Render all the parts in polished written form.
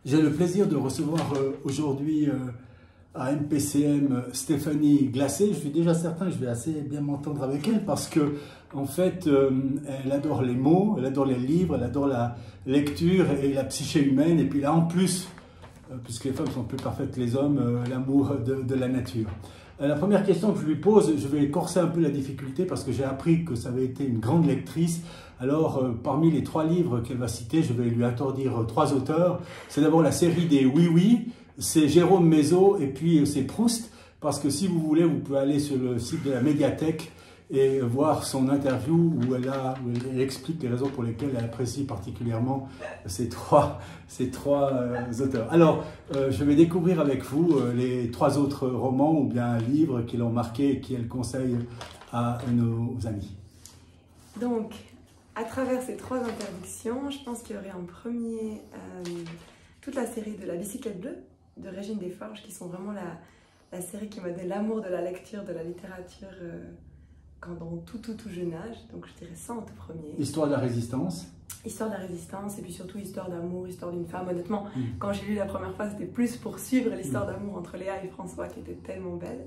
J'ai le plaisir de recevoir aujourd'hui à MPCM Stéphanie Glacé. Je suis déjà certain que je vais assez bien m'entendre avec elle parce que en fait, elle adore les mots, elle adore les livres, elle adore la lecture et la psyché humaine. Et puis là, en plus, puisque les femmes sont plus parfaites que les hommes, l'amour de la nature. La première question que je lui pose, je vais corser un peu la difficulté parce que j'ai appris que ça avait été une grande lectrice. Alors, parmi les 3 livres qu'elle va citer, je vais lui interdire 3 auteurs. C'est d'abord la série des Oui Oui, c'est Jérôme Mézot et puis c'est Proust. Parce que si vous voulez, vous pouvez aller sur le site de la médiathèque et voir son interview où elle explique les raisons pour lesquelles elle apprécie particulièrement ces trois auteurs. Alors, je vais découvrir avec vous les 3 autres romans ou bien livres qui l'ont marqué et qu'elle conseille à nos amis. Donc, à travers ces 3 introductions, je pense qu'il y aurait en premier toute la série de La bicyclette bleue de Régine Desforges, qui sont vraiment la série qui m'a donné l'amour de la lecture, de la littérature dans tout jeune âge. Donc je dirais ça en tout premier. Histoire de la résistance. Histoire de la résistance et puis surtout histoire d'amour, histoire d'une femme. Honnêtement, quand j'ai lu la première fois, c'était plus pour suivre l'histoire d'amour entre Léa et François qui était tellement belle.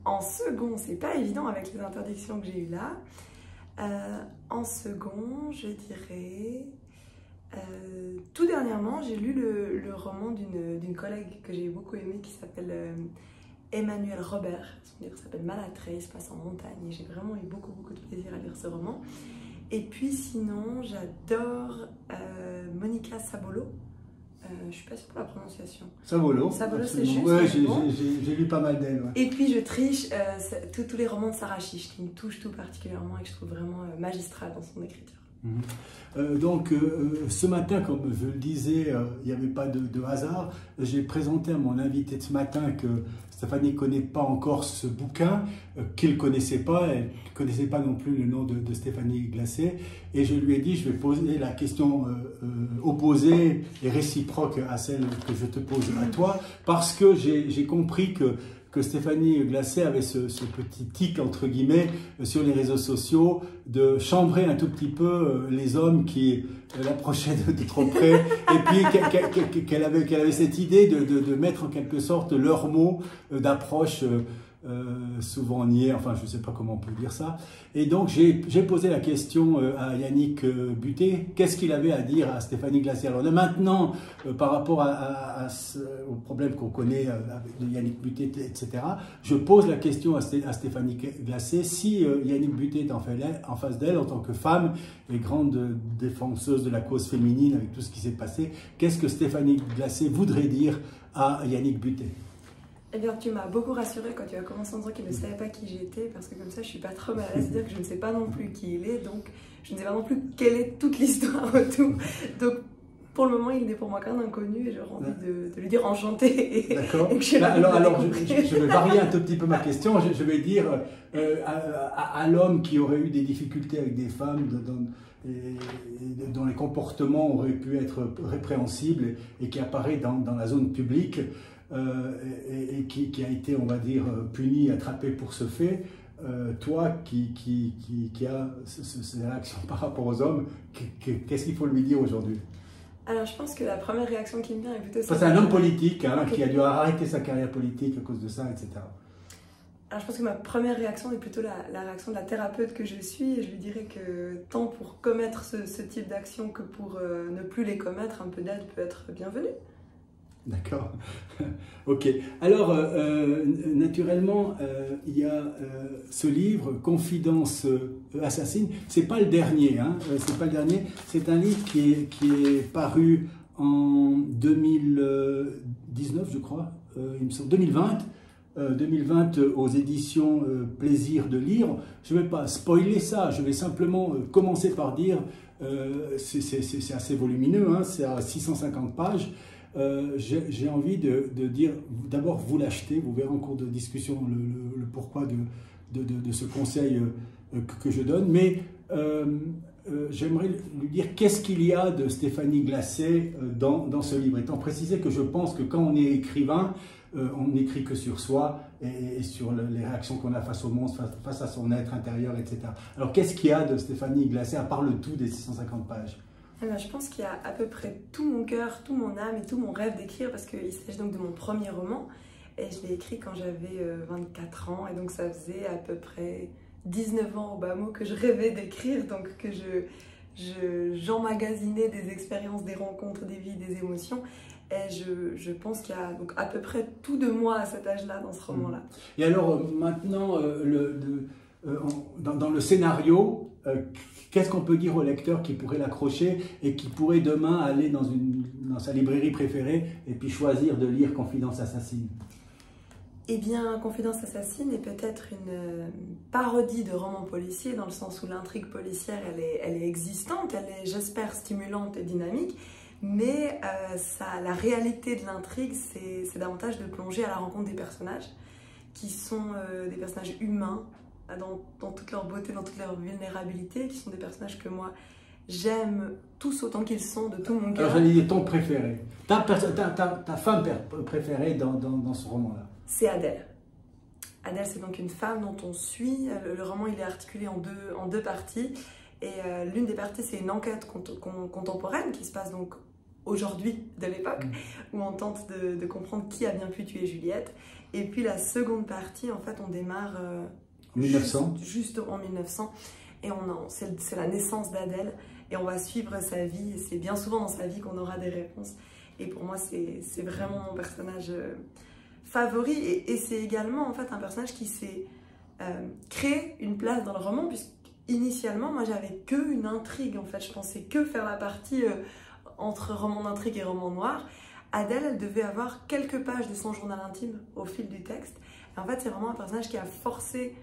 En second, c'est pas évident avec les interdictions que j'ai eues là. En second, je dirais... tout dernièrement, j'ai lu le roman d'une collègue que j'ai beaucoup aimé qui s'appelle Emmanuelle Robert. Son livre s'appelle Malatray, il se passe en montagne et j'ai vraiment eu beaucoup de plaisir à lire ce roman. Et puis sinon, j'adore Monica Sabolo. Je suis pas sûre pour la prononciation. Sabolo, c'est juste. Ouais, j'ai lu pas mal d'elle. Ouais. Et puis je triche tous les romans de Sarah Chiche qui me touchent tout particulièrement et que je trouve vraiment magistral dans son écriture. Donc ce matin, comme je le disais, il n'y avait pas de hasard. J'ai présenté à mon invité de ce matin que Stéphanie ne connaît pas encore ce bouquin, qu'il ne connaissait pas. Elle ne connaissait pas non plus le nom de Stéphanie Glacé. Et je lui ai dit, je vais poser la question opposée et réciproque à celle que je te pose à toi, parce que j'ai compris que Stéphanie Glacé avait ce petit tic, entre guillemets, sur les réseaux sociaux, de chambrer un tout petit peu les hommes qui l'approchaient de trop près, et puis qu'elle avait cette idée de mettre en quelque sorte leurs mots d'approche souvent niais, enfin je ne sais pas comment on peut dire ça. Et donc j'ai posé la question à Yannick Buté, qu'est-ce qu'il avait à dire à Stéphanie Glacé. Alors maintenant, par rapport au problème qu'on connaît de Yannick Buté, etc., je pose la question à Stéphanie Glacé, si Yannick Buté est en face d'elle en tant que femme et grande défenseuse de la cause féminine avec tout ce qui s'est passé, qu'est-ce que Stéphanie Glacé voudrait dire à Yannick Buté? Eh bien, tu m'as beaucoup rassurée quand tu as commencé en disant qu'il ne savait pas qui j'étais, parce que comme ça, je suis pas trop mal à l'aise, c'est-à-dire que je ne sais pas non plus qui il est, donc je ne sais pas non plus quelle est toute l'histoire autour. Donc, pour le moment, il n'est pour moi qu'un inconnu et j'aurais envie de lui dire enchanté. D'accord. Alors je vais varier un tout petit peu ma question. Je vais dire à l'homme qui aurait eu des difficultés avec des femmes, dont les comportements auraient pu être répréhensibles et qui apparaît dans la zone publique, et qui a été, on va dire, puni, attrapé pour ce fait, toi qui as ces réactions par rapport aux hommes, qu'est-ce qu'il faut lui dire aujourd'hui? Alors je pense que la première réaction qui me vient est plutôt... C'est un homme politique qui a dû arrêter sa carrière politique à cause de ça, etc. Alors je pense que ma première réaction est plutôt la réaction de la thérapeute que je suis, et je lui dirais que tant pour commettre ce type d'action que pour ne plus les commettre, un peu d'aide peut être bienvenue. D'accord. Ok. Alors, naturellement, il y a ce livre, Confidence assassine. C'est pas le dernier, hein. C'est pas le dernier. C'est un livre qui est paru en 2019, je crois. Il me semble 2020. 2020 aux éditions Plaisir de lire. Je ne vais pas spoiler ça. Je vais simplement commencer par dire, c'est assez volumineux, hein, c'est à 650 pages. J'ai envie de dire, d'abord vous l'achetez, vous verrez en cours de discussion le pourquoi de ce conseil que je donne, mais j'aimerais lui dire qu'est-ce qu'il y a de Stéphanie Glacé dans ce livre, étant précisé que je pense que quand on est écrivain, on n'écrit que sur soi et sur les réactions qu'on a face au monde, face à son être intérieur, etc. Alors qu'est-ce qu'il y a de Stéphanie Glacé, à part le tout des 650 pages? Alors, je pense qu'il y a à peu près tout mon cœur, tout mon âme et tout mon rêve d'écrire parce qu'il s'agit donc de mon premier roman et je l'ai écrit quand j'avais 24 ans et donc ça faisait à peu près 19 ans au bas mot que je rêvais d'écrire, donc que j'emmagasinais des expériences, des rencontres, des vies, des émotions. Et je pense qu'il y a donc à peu près tout de moi à cet âge-là dans ce roman-là. Et alors maintenant, dans le scénario, qu'est-ce qu'on peut dire au lecteur qui pourrait l'accrocher et qui pourrait demain aller dans sa librairie préférée et puis choisir de lire Confidence assassine? Eh bien, Confidence assassine est peut-être une parodie de roman policier dans le sens où l'intrigue policière, elle est existante, elle est, j'espère, stimulante et dynamique, mais la réalité de l'intrigue, c'est davantage de plonger à la rencontre des personnages qui sont des personnages humains dans toute leur beauté, dans toute leur vulnérabilité, qui sont des personnages que moi j'aime tous autant qu'ils sont, de tout mon cœur. Alors j'allais dire ton préféré, ta femme préférée dans ce roman-là. C'est Adèle. Adèle, c'est donc une femme dont on suit. Le roman, il est articulé en deux parties. Et l'une des parties, c'est une enquête contemporaine qui se passe donc aujourd'hui de l'époque, où on tente de comprendre qui a bien pu tuer Juliette. Et puis la seconde partie, en fait, on démarre 1900. Juste en 1900. Et c'est la naissance d'Adèle. Et on va suivre sa vie. Et c'est bien souvent dans sa vie qu'on aura des réponses. Et pour moi, c'est vraiment mon personnage favori, et c'est également en fait un personnage qui s'est créé une place dans le roman, puisqu'initialement moi j'avais que une intrigue, en fait je pensais que faire la partie entre roman d'intrigue et roman noir. Adèle, elle devait avoir quelques pages de son journal intime au fil du texte, et en fait c'est vraiment un personnage qui a forcé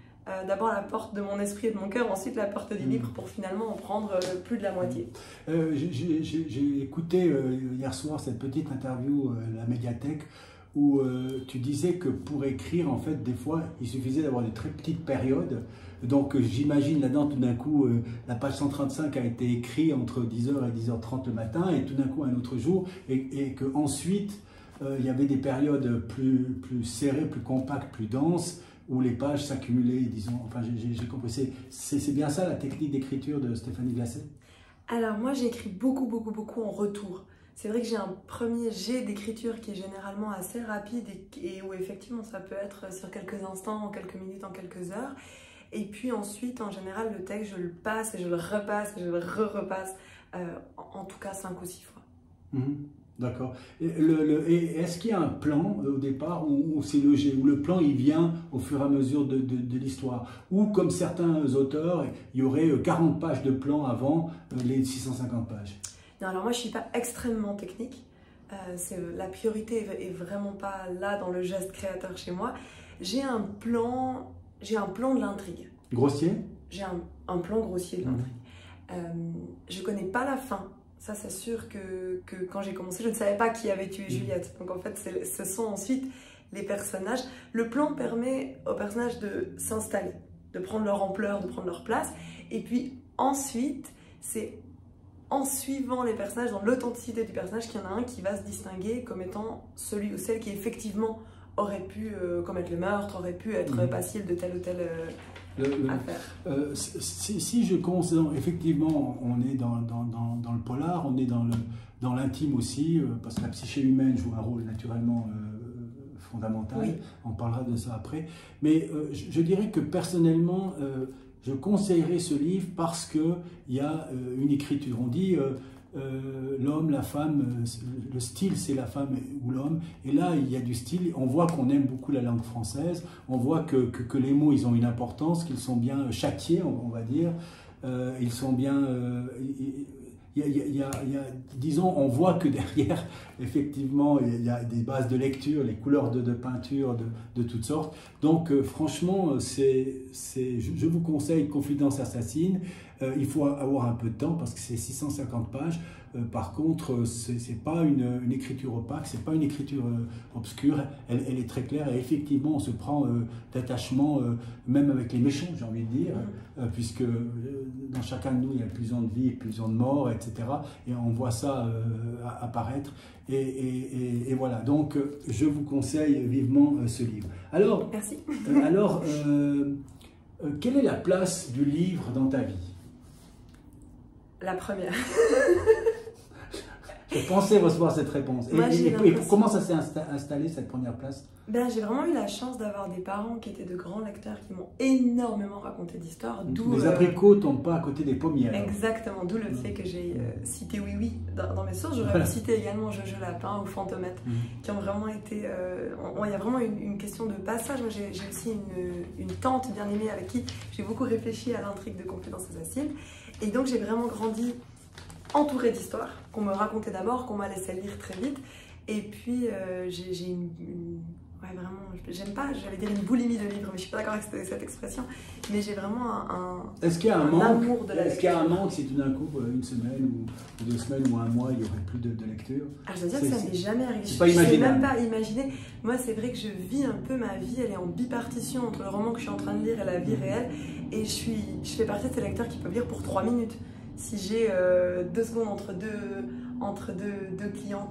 d'abord la porte de mon esprit et de mon cœur, ensuite la porte du livre pour finalement en prendre plus de la moitié. J'ai écouté hier soir cette petite interview à la médiathèque où tu disais que pour écrire, en fait, des fois, il suffisait d'avoir des très petites périodes. Donc, j'imagine là-dedans, tout d'un coup, la page 135 a été écrite entre 10h et 10h30 le matin, et tout d'un coup, un autre jour, et qu'ensuite, il y avait des périodes plus serrées, plus compactes, plus denses, où les pages s'accumulaient, disons, enfin, j'ai compris. C'est bien ça, la technique d'écriture de Stéphanie Glacé? Alors, moi, j'écris beaucoup en retour. C'est vrai que j'ai un premier jet d'écriture qui est généralement assez rapide et où effectivement ça peut être sur quelques instants, en quelques minutes, en quelques heures. Et puis ensuite, en général, le texte, je le passe et je le repasse et je le repasse, en tout cas 5 ou 6 fois. D'accord. Et est-ce qu'il y a un plan au départ où c'est le jet, où le plan il vient au fur et à mesure de l'histoire? Ou comme certains auteurs, il y aurait 40 pages de plan avant les 650 pages? Non, alors moi je ne suis pas extrêmement technique, la priorité est vraiment pas là dans le geste créateur chez moi. J'ai un plan de l'intrigue. Grossier? J'ai un plan grossier de l'intrigue. Je connais pas la fin, ça c'est sûr que quand j'ai commencé je ne savais pas qui avait tué Juliette. Donc en fait ce sont ensuite les personnages. Le plan permet aux personnages de s'installer, de prendre leur ampleur, de prendre leur place. Et puis ensuite c'est en suivant les personnages, dans l'authenticité du personnage, qu'il y en a un qui va se distinguer comme étant celui ou celle qui effectivement aurait pu commettre le meurtre, aurait pu être passible de telle ou telle affaire. Si je considère, effectivement, on est dans le polar, on est dans l'intime aussi, parce que la psyché humaine joue un rôle naturellement fondamental, oui. On parlera de ça après, mais je dirais que personnellement, je conseillerais ce livre parce qu'il y a une écriture. On dit l'homme, la femme, le style c'est la femme ou l'homme. Et là, il y a du style. On voit qu'on aime beaucoup la langue française. On voit que les mots, ils ont une importance, qu'ils sont bien châtiés, on va dire. Ils sont bien... disons, on voit que derrière, effectivement, il y a des bases de lecture, les couleurs de peinture de toutes sortes. Donc, franchement, je vous conseille Confidence assassine. Il faut avoir un peu de temps parce que c'est 650 pages. Par contre, c'est pas une écriture opaque, c'est pas une écriture obscure. Elle est très claire et effectivement, on se prend d'attachement, même avec les méchants, j'ai envie de dire, puisque dans chacun de nous, il y a plusieurs de vie, plusieurs de morts, etc. Et on voit ça apparaître. Et voilà, donc je vous conseille vivement ce livre. Alors, merci. Quelle est la place du livre dans ta vie? La première. Je pensais recevoir cette réponse. Moi, Et comment ça s'est installé, cette première place? Ben, j'ai vraiment eu la chance d'avoir des parents qui étaient de grands lecteurs qui m'ont énormément raconté d'histoires. Les abricots tombent pas à côté des pommiers. Alors. Exactement, d'où le fait que j'ai cité Oui Oui dans mes sources. J'aurais cité également Jojo Lapin ou Fantomette, qui ont vraiment été... il y a vraiment une question de passage. Moi, j'ai aussi une tante bien aimée avec qui j'ai beaucoup réfléchi à l'intrigue de Confidence assassine. Et donc, j'ai vraiment grandi entourée d'histoires qu'on me racontait d'abord, qu'on m'a laissé lire très vite. Et puis, j'ai ouais, vraiment, j'aime pas, j'allais dire une boulimie de livres, mais je suis pas d'accord avec cette expression. Mais j'ai vraiment Est-ce qu'il y a un manque, amour de la lecture. Est-ce qu'il y a un manque si tout d'un coup, une semaine ou 2 semaines ou un mois, il n'y aurait plus de lecture? Ah, je dois dire que ça m'est jamais arrivé. C'est pas imaginable. Je ne sais même pas imaginer. Moi, c'est vrai que je vis un peu ma vie, elle est en bipartition entre le roman que je suis en train de lire et la vie réelle. Et je fais partie de ces lecteurs qui peuvent lire pour 3 minutes. Si j'ai 2 secondes entre deux clients,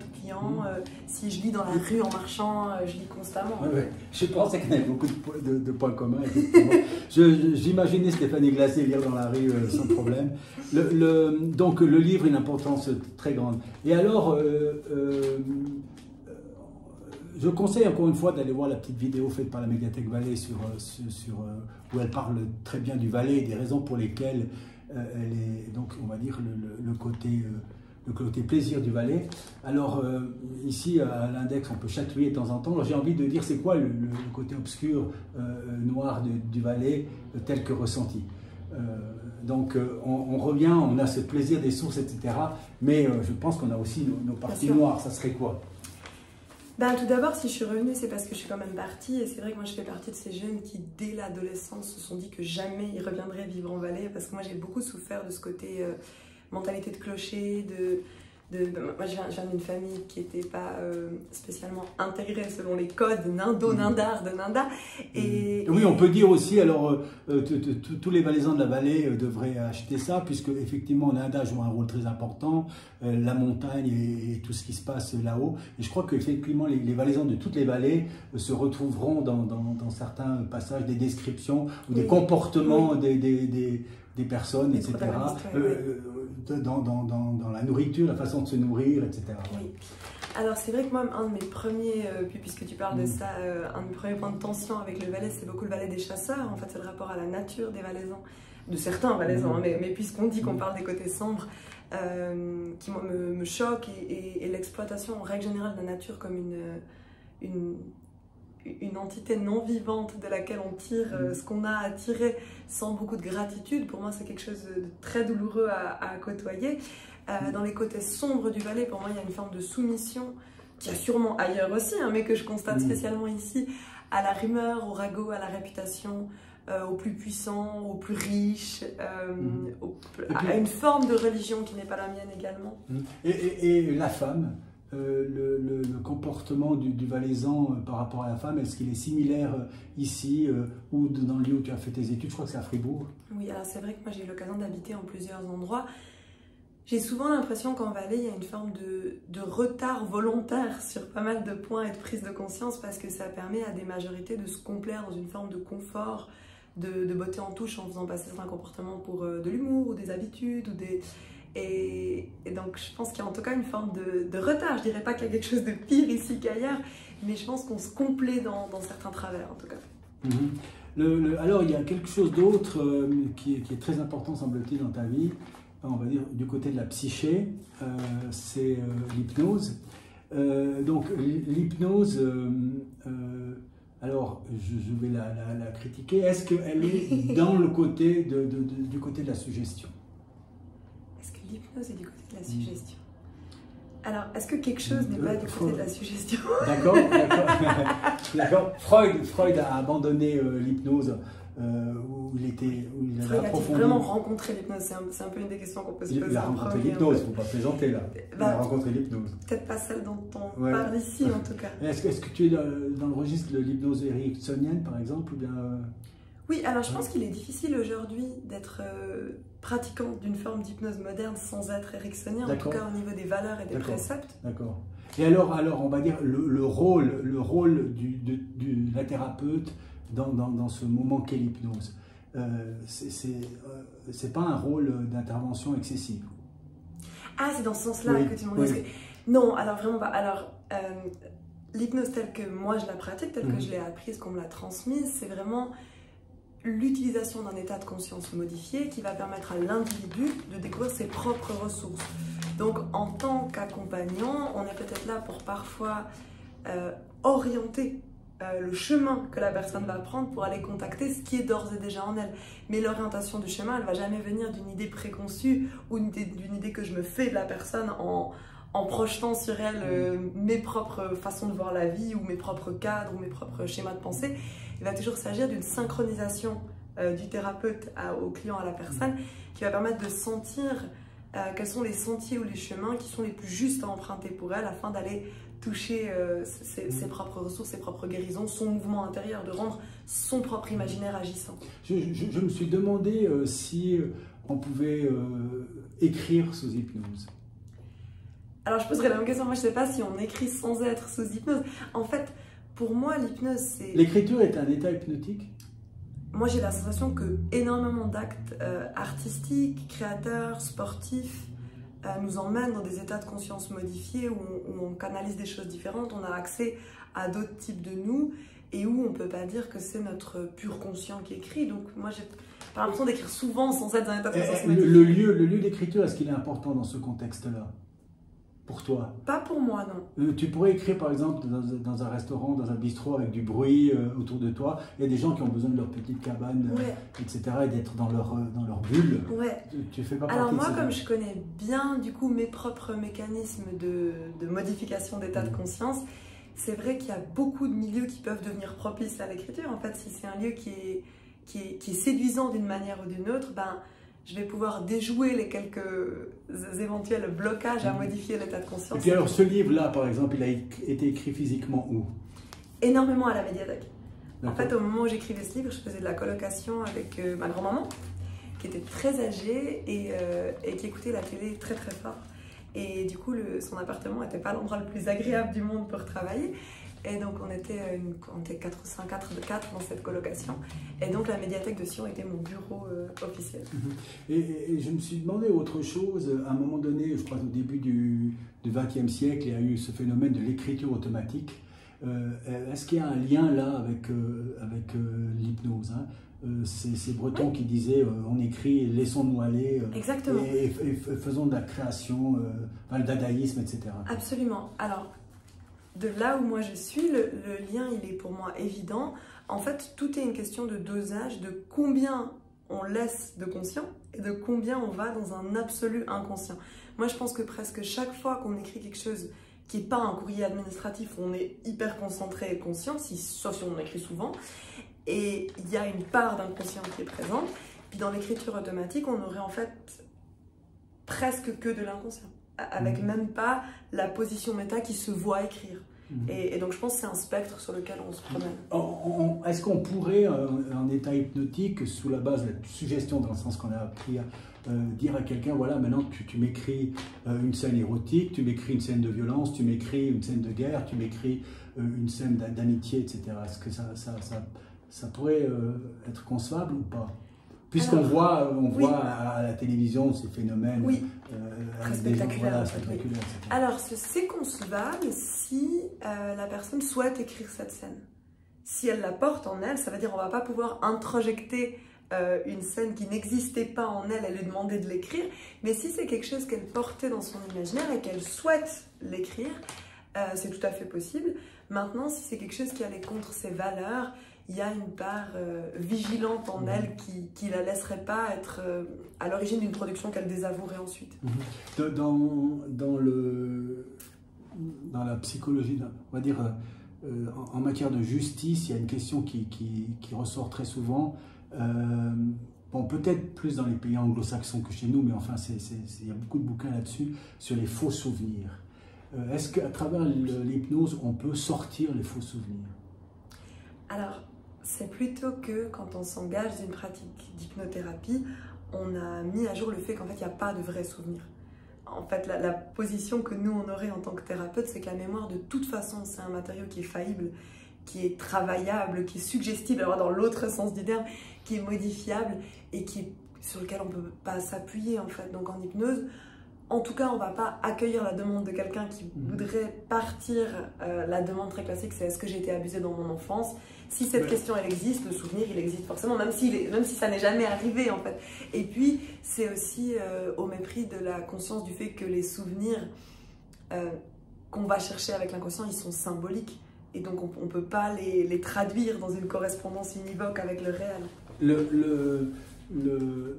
si je lis dans la rue en marchant, je lis constamment. Ouais. Je pensais qu'il y avait beaucoup de points communs. J'imaginais Stéphanie Glacé lire dans la rue sans problème. Donc le livre a une importance très grande. Et alors, je conseille encore une fois d'aller voir la petite vidéo faite par la Médiathèque Vallée où elle parle très bien du Valais et des raisons pour lesquelles elle est, donc on va dire le côté plaisir du Valais. Alors ici à l'index on peut chatouiller de temps en temps. J'ai envie de dire c'est quoi le côté obscur, noir du Valais tel que ressenti. Donc on revient, on a ce plaisir des sources, etc. Mais je pense qu'on a aussi nos parties noires. Ça serait quoi? Ben, tout d'abord, si je suis revenue, c'est parce que je suis quand même partie. Et c'est vrai que moi, je fais partie de ces jeunes qui, dès l'adolescence, se sont dit que jamais ils reviendraient vivre en Valais. Parce que moi, j'ai beaucoup souffert de ce côté mentalité de clocher, moi, je viens d'une famille qui n'était pas spécialement intégrée selon les codes Nindo-Nindar de Ninda. Oui, on peut dire aussi, alors, tous les Valaisans de la vallée devraient acheter ça, puisque effectivement, Ninda joue un rôle très important, la montagne et tout ce qui se passe là-haut. Et je crois qu'effectivement, les Valaisans de toutes les vallées se retrouveront dans certains passages, des descriptions ou des comportements des personnes, etc. Dans la nourriture, la façon de se nourrir, etc. Oui. Alors c'est vrai que moi, un de mes premiers, puisque tu parles de ça, un de mes premiers points de tension avec le Valais, c'est beaucoup le Valais des chasseurs. En fait, c'est le rapport à la nature des Valaisans, de certains Valaisans, mais puisqu'on dit qu'on parle des côtés sombres, qui moi me choque, et l'exploitation en règle générale de la nature comme une entité non vivante de laquelle on tire ce qu'on a à tirer sans beaucoup de gratitude. Pour moi, c'est quelque chose de très douloureux à côtoyer. Dans les côtés sombres du Valais, pour moi, il y a une forme de soumission, qui y a sûrement ailleurs aussi, hein, mais que je constate spécialement ici, à la rumeur, au ragot, à la réputation, aux plus puissants, aux plus riches, à une forme de religion qui n'est pas la mienne également. Et la femme, le comportement du Valaisan par rapport à la femme, est-ce qu'il est similaire ici ou dans le lieu où tu as fait tes études? Je crois que c'est à Fribourg. Oui, alors c'est vrai que moi j'ai eu l'occasion d'habiter en plusieurs endroits. J'ai souvent l'impression qu'en Valais, il y a une forme de retard volontaire sur pas mal de points et de prise de conscience, parce que ça permet à des majorités de se complaire dans une forme de confort, de beauté en touche, en faisant passer certains comportements pour de l'humour ou des habitudes ou des... Et donc je pense qu'il y a en tout cas une forme de retard. Je dirais pas qu'il y a quelque chose de pire ici qu'ailleurs, mais je pense qu'on se complaît dans certains travers en tout cas. Alors il y a quelque chose d'autre qui est très important, semble-t-il, dans ta vie, on va dire du côté de la psyché, c'est l'hypnose. Donc l'hypnose, alors je vais la critiquer. Est-ce qu'elle est dans le côté du côté de la suggestion? Est-ce que l'hypnose est du côté de la suggestion? Alors, est-ce que quelque chose n'est pas du côté de la suggestion? D'accord. Freud a abandonné l'hypnose où il avait approfondi. Il a vraiment rencontré l'hypnose? C'est un peu une des questions qu'on peut se poser. Il a rencontré l'hypnose, il ne faut pas plaisanter là. Il a rencontré l'hypnose. Peut-être pas celle dont on parle ici en tout cas. Est-ce que tu es dans le registre de l'hypnose ericksonienne par exemple ou bien, Oui, alors je pense qu'il est difficile aujourd'hui d'être pratiquant d'une forme d'hypnose moderne sans être ericksonien, en tout cas au niveau des valeurs et des préceptes. D'accord. Et alors on va dire le rôle de la thérapeute dans ce moment qu'est l'hypnose. C'est pas un rôle d'intervention excessive. Ah, c'est dans ce sens-là que tu m'en dis. Non, alors vraiment pas. Alors, l'hypnose telle que moi je la pratique, telle que je l'ai apprise, qu'on me l'a transmise, c'est vraiment l'utilisation d'un état de conscience modifié qui va permettre à l'individu de découvrir ses propres ressources. Donc en tant qu'accompagnant, on est peut-être là pour parfois orienter le chemin que la personne va prendre pour aller contacter ce qui est d'ores et déjà en elle. Mais l'orientation du chemin, elle ne va jamais venir d'une idée préconçue ou d'une idée que je me fais de la personne en projetant sur elle mes propres façons de voir la vie ou mes propres cadres ou mes propres schémas de pensée. Il va toujours s'agir d'une synchronisation du thérapeute au client, à la personne, qui va permettre de sentir quels sont les sentiers ou les chemins qui sont les plus justes à emprunter pour elle afin d'aller toucher ses propres ressources, ses propres guérisons, son mouvement intérieur, de rendre son propre imaginaire agissant. Je me suis demandé si on pouvait écrire sous hypnose. Alors je poserais la même question, moi je ne sais pas si on écrit sans être sous hypnose. En fait, pour moi l'hypnose c'est... L'écriture est un état hypnotique? Moi j'ai la sensation que énormément d'actes artistiques, créateurs, sportifs nous emmènent dans des états de conscience modifiés où on canalise des choses différentes, on a accès à d'autres types de nous et où on ne peut pas dire que c'est notre pur conscient qui écrit. Donc moi j'ai pas l'impression d'écrire souvent sans être dans un état de conscience modifié. Le lieu d'écriture, est-ce qu'il est important dans ce contexte-là? Pour toi? Pas pour moi, non. Tu pourrais écrire par exemple dans un restaurant, dans un bistrot avec du bruit autour de toi. Il y a des gens qui ont besoin de leur petite cabane, etc. et d'être dans leur bulle. Ouais. Tu fais pas partie Alors moi, de comme je connais bien du coup mes propres mécanismes de modification d'état de conscience, c'est vrai qu'il y a beaucoup de milieux qui peuvent devenir propices à l'écriture. En fait, si c'est un lieu qui est séduisant d'une manière ou d'une autre, ben je vais pouvoir déjouer les quelques éventuels blocages à modifier l'état de conscience. Et puis alors, ce livre-là, par exemple, il a été écrit physiquement où? Énormément à la médiathèque. En fait, au moment où j'écrivais ce livre, je faisais de la colocation avec ma grand-maman, qui était très âgée et qui écoutait la télé très très fort. Et du coup, son appartement n'était pas l'endroit le plus agréable du monde pour travailler. Et donc on était 4 ou 5, 4 dans cette colocation. Et donc la médiathèque de Sion était mon bureau officiel. Et je me suis demandé autre chose. À un moment donné, je crois au début du XXe siècle, il y a eu ce phénomène de l'écriture automatique. Est-ce qu'il y a un lien là avec l'hypnose, hein? C'est Breton qui disait on écrit, laissons-nous aller. Exactement. Et faisons de la création, le dadaïsme, etc. Absolument. Alors, de là où moi je suis, le lien il est pour moi évident. En fait, tout est une question de dosage, de combien on laisse de conscient et de combien on va dans un absolu inconscient. Moi je pense que presque chaque fois qu'on écrit quelque chose qui n'est pas un courrier administratif où on est hyper concentré et conscient, sauf si on écrit souvent, et il y a une part d'inconscient qui est présente, puis dans l'écriture automatique on aurait en fait presque que de l'inconscient, avec même pas la position méta qui se voit écrire. Et donc je pense que c'est un spectre sur lequel on se promène. Est-ce qu'on pourrait, en état hypnotique, sous la base de la suggestion, dans le sens qu'on a appris à dire à quelqu'un, voilà, maintenant tu m'écris une scène érotique, tu m'écris une scène de violence, tu m'écris une scène de guerre, tu m'écris une scène d'amitié, etc. Est-ce que ça pourrait être concevable ou pas? Puisqu'on voit à la télévision ces phénomènes très spectaculaires. Spectaculaires. Alors, c'est concevable si la personne souhaite écrire cette scène. Si elle la porte en elle, ça veut dire qu'on ne va pas pouvoir introjecter une scène qui n'existait pas en elle et lui demander de l'écrire. Mais si c'est quelque chose qu'elle portait dans son imaginaire et qu'elle souhaite l'écrire, c'est tout à fait possible. Maintenant, si c'est quelque chose qui allait contre ses valeurs, il y a une part vigilante en elle qui ne la laisserait pas être à l'origine d'une production qu'elle désavouerait ensuite. Dans la psychologie, on va dire, en matière de justice, il y a une question qui ressort très souvent. Bon, peut-être plus dans les pays anglo-saxons que chez nous, mais enfin, il y a beaucoup de bouquins là-dessus, sur les faux souvenirs. Est-ce qu'à travers l'hypnose, on peut sortir les faux souvenirs? Alors, c'est plutôt que quand on s'engage dans une pratique d'hypnothérapie, on a mis à jour le fait qu'en fait, il n'y a pas de vrais souvenirs. En fait, la position que nous, on aurait en tant que thérapeute, c'est que la mémoire, de toute façon, c'est un matériau qui est faillible, qui est travaillable, qui est suggestible, alors dans l'autre sens du terme, qui est modifiable et sur lequel on ne peut pas s'appuyer, en fait. Donc, en hypnose, en tout cas, on ne va pas accueillir la demande de quelqu'un qui voudrait partir. La demande très classique, c'est est-ce que j'ai été abusée dans mon enfance? Si cette question elle existe, le souvenir il existe forcément, même si ça n'est jamais arrivé en fait. Et puis c'est aussi au mépris de la conscience du fait que les souvenirs qu'on va chercher avec l'inconscient, ils sont symboliques. Et donc on ne peut pas les traduire dans une correspondance univoque avec le réel.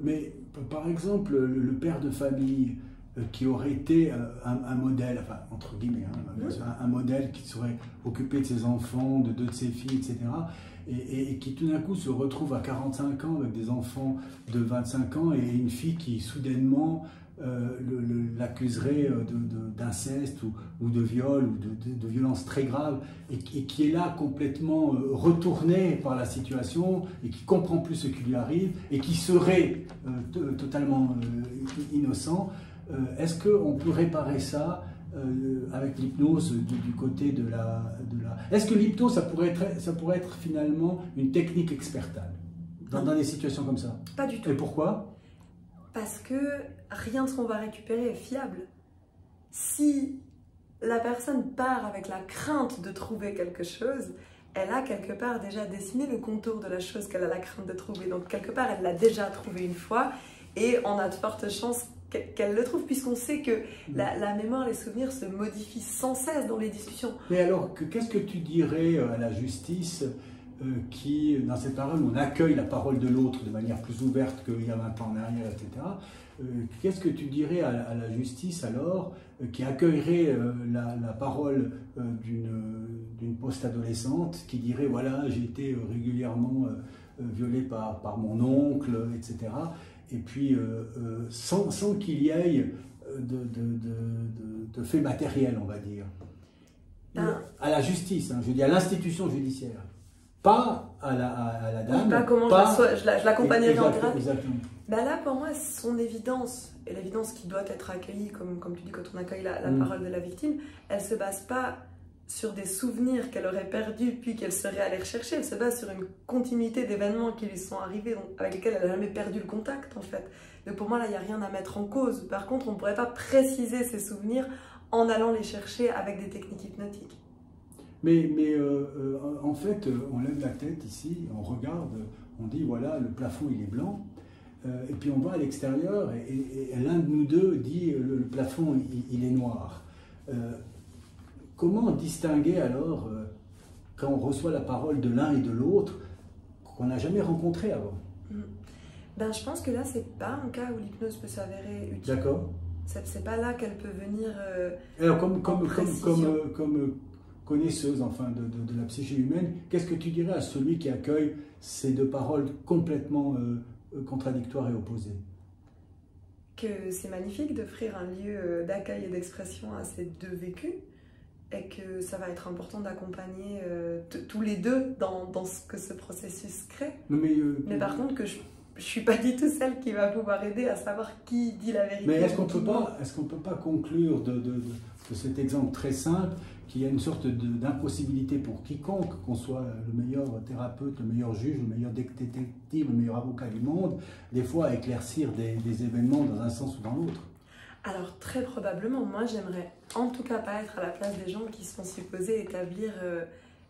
Mais par exemple, le père de famille qui aurait été un modèle, enfin entre guillemets, un modèle qui serait occupé de ses enfants, de deux de ses filles, etc. Et qui tout d'un coup se retrouve à 45 ans avec des enfants de 25 ans et une fille qui soudainement l'accuserait d'inceste ou de viol ou de violence très grave et qui est là complètement retourné par la situation et qui comprend plus ce qui lui arrive et qui serait totalement innocent. Est-ce qu'on peut réparer ça avec l'hypnose du côté de la... Est-ce que l'hypnose, ça pourrait être finalement une technique expertale dans des situations comme ça? Pas du tout. Et pourquoi? Parce que rien de ce qu'on va récupérer est fiable. Si la personne part avec la crainte de trouver quelque chose, elle a quelque part déjà dessiné le contour de la chose qu'elle a la crainte de trouver. Donc quelque part, elle l'a déjà trouvé une fois et on a de fortes chances qu'elle le trouve, puisqu'on sait que la mémoire, les souvenirs se modifient sans cesse dans les discussions. Mais alors, qu'est-ce que tu dirais à la justice qui, dans cette parole, on accueille la parole de l'autre de manière plus ouverte qu'il y a 20 ans en arrière, etc. Qu'est-ce que tu dirais à la justice alors qui accueillerait la parole d'une post-adolescente qui dirait voilà, j'ai été régulièrement violée par mon oncle, etc. Et puis sans qu'il y ait de faits matériels, on va dire. À la justice, hein, je dis à l'institution judiciaire. Pas à la dame. Pas comment je l'accompagnerai en grave. Exactement. Ben là, pour moi, son évidence, et l'évidence qui doit être accueillie, comme tu dis, quand on accueille la parole de la victime, elle ne se base pas sur des souvenirs qu'elle aurait perdus puis qu'elle serait allée rechercher, elle se base sur une continuité d'événements qui lui sont arrivés, avec lesquels elle n'a jamais perdu le contact, en fait. Donc pour moi, là, il n'y a rien à mettre en cause. Par contre, on ne pourrait pas préciser ces souvenirs en allant les chercher avec des techniques hypnotiques. Mais en fait, on lève la tête ici, on regarde, on dit voilà, le plafond il est blanc, et puis on va à l'extérieur et l'un de nous deux dit le plafond il est noir. Comment distinguer alors, quand on reçoit la parole de l'un et de l'autre, qu'on n'a jamais rencontré avant? Ben, je pense que là, c'est pas un cas où l'hypnose peut s'avérer utile. D'accord. C'est pas là qu'elle peut venir. Alors, comme connaisseuse enfin, de la psyché humaine, qu'est-ce que tu dirais à celui qui accueille ces deux paroles complètement contradictoires et opposées? Que c'est magnifique d'offrir un lieu d'accueil et d'expression à ces deux vécus et que ça va être important d'accompagner tous les deux dans ce que ce processus crée. Mais par contre, que je ne suis pas du tout celle qui va pouvoir aider à savoir qui dit la vérité. Mais est-ce qu'on ne peut pas conclure de cet exemple très simple qu'il y a une sorte d'impossibilité pour quiconque, qu'on soit le meilleur thérapeute, le meilleur juge, le meilleur détective, le meilleur avocat du monde, des fois à éclaircir des événements dans un sens ou dans l'autre? Alors très probablement, moi j'aimerais en tout cas pas être à la place des gens qui sont supposés établir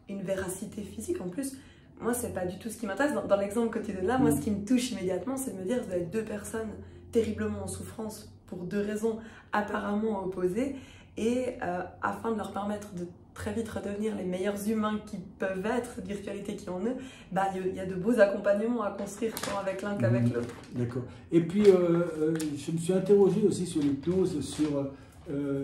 une véracité physique. En plus, moi c'est pas du tout ce qui m'intéresse. Dans l'exemple que tu donnes là, moi ce qui me touche immédiatement, c'est de me dire que vous avez deux personnes terriblement en souffrance pour deux raisons apparemment opposées. Et afin de leur permettre de très vite redevenir les meilleurs humains qu'ils peuvent être, cette virtualité qui est en eux, bah, y a de beaux accompagnements à construire tant avec l'un qu'avec l'autre. D'accord. Et puis, je me suis interrogé aussi sur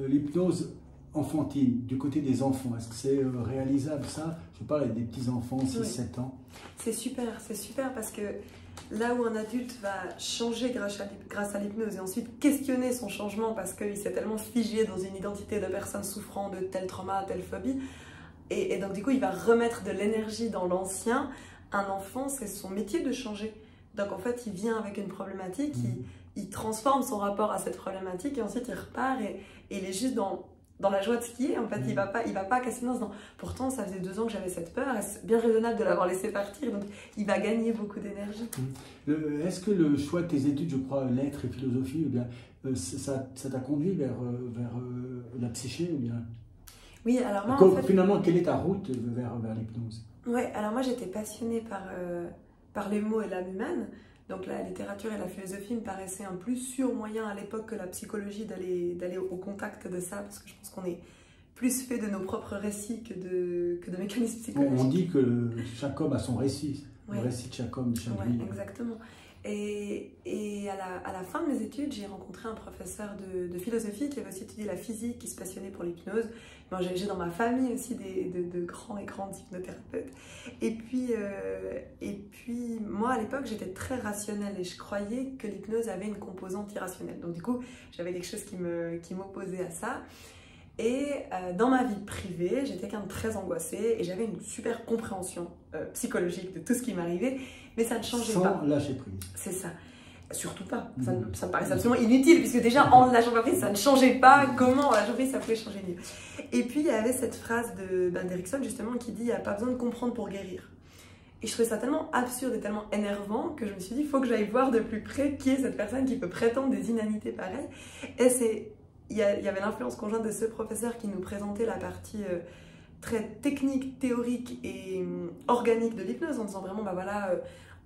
l'hypnose enfantine, du côté des enfants. Est-ce que c'est réalisable ça? Je parle des petits-enfants, 6-7 ans. C'est super parce que là où un adulte va changer grâce à l'hypnose et ensuite questionner son changement parce qu'il s'est tellement figé dans une identité de personne souffrant de tel trauma, telle phobie, et donc du coup il va remettre de l'énergie dans l'ancien. Un enfant, c'est son métier de changer. Donc en fait il vient avec une problématique, il transforme son rapport à cette problématique et ensuite il repart et il est juste dans dans la joie de skier, en fait. Il va pas casser le dans... Pourtant, ça faisait 2 ans que j'avais cette peur, et c'est bien raisonnable de l'avoir laissé partir, donc il va gagner beaucoup d'énergie. Est-ce que le choix de tes études, je crois, lettres et philosophie, ou bien, ça t'a conduit vers la psyché, ou bien... Oui, alors moi, en fait... Finalement, quelle est ta route vers l'hypnose? Ouais, alors moi, j'étais passionnée par les mots et l'âme humaine. Donc la littérature et la philosophie me paraissaient un plus sûr moyen à l'époque que la psychologie d'aller au contact de ça, parce que je pense qu'on est plus fait de nos propres récits que de mécanismes psychologiques. On dit que chaque homme a son récit, ouais. Le récit de chaque homme, de chaque vie. Exactement. Et à la fin de mes études, j'ai rencontré un professeur de philosophie qui avait aussi étudié la physique, qui se passionnait pour l'hypnose. Bon, j'ai dans ma famille aussi de grands et grandes hypnothérapeutes. Et puis moi, à l'époque, j'étais très rationnelle et je croyais que l'hypnose avait une composante irrationnelle. Donc du coup, j'avais quelque chose qui m'opposait à ça. Et dans ma vie privée, j'étais quelqu'un de très angoissé et j'avais une super compréhension psychologique de tout ce qui m'arrivait, mais ça ne changeait pas. Sans lâcher prise. C'est ça. Surtout pas. Ça me paraissait absolument inutile, puisque déjà en lâchant pas prise, ça ne changeait pas. Comment en lâchant prise, ça pouvait changer mieux. Et puis il y avait cette phrase d'Erickson justement qui dit « il n'y a pas besoin de comprendre pour guérir ». Et je trouvais ça tellement absurde et tellement énervant que je me suis dit « il faut que j'aille voir de plus près qui est cette personne qui peut prétendre des inanités pareilles ». Et il y avait l'influence conjointe de ce professeur qui nous présentait la partie très technique, théorique et organique de l'hypnose en disant vraiment, bah voilà,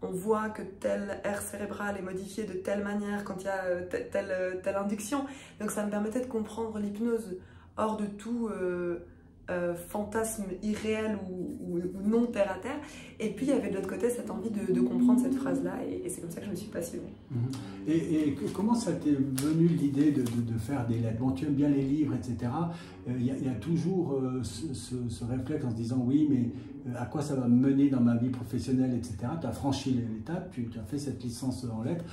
on voit que telle aire cérébrale est modifiée de telle manière quand il y a telle induction. Donc ça me permettait de comprendre l'hypnose hors de tout fantasme irréel ou non terre à terre. Et puis il y avait de l'autre côté cette envie de comprendre cette phrase-là et c'est comme ça que je me suis passionnée. Et comment ça t'est venu l'idée de faire des lettres? Bon, tu aimes bien les livres, etc. Il y a toujours ce réflexe en se disant oui, mais à quoi ça va me mener dans ma vie professionnelle, etc. Tu as franchi l'étape, tu as fait cette licence en lettres.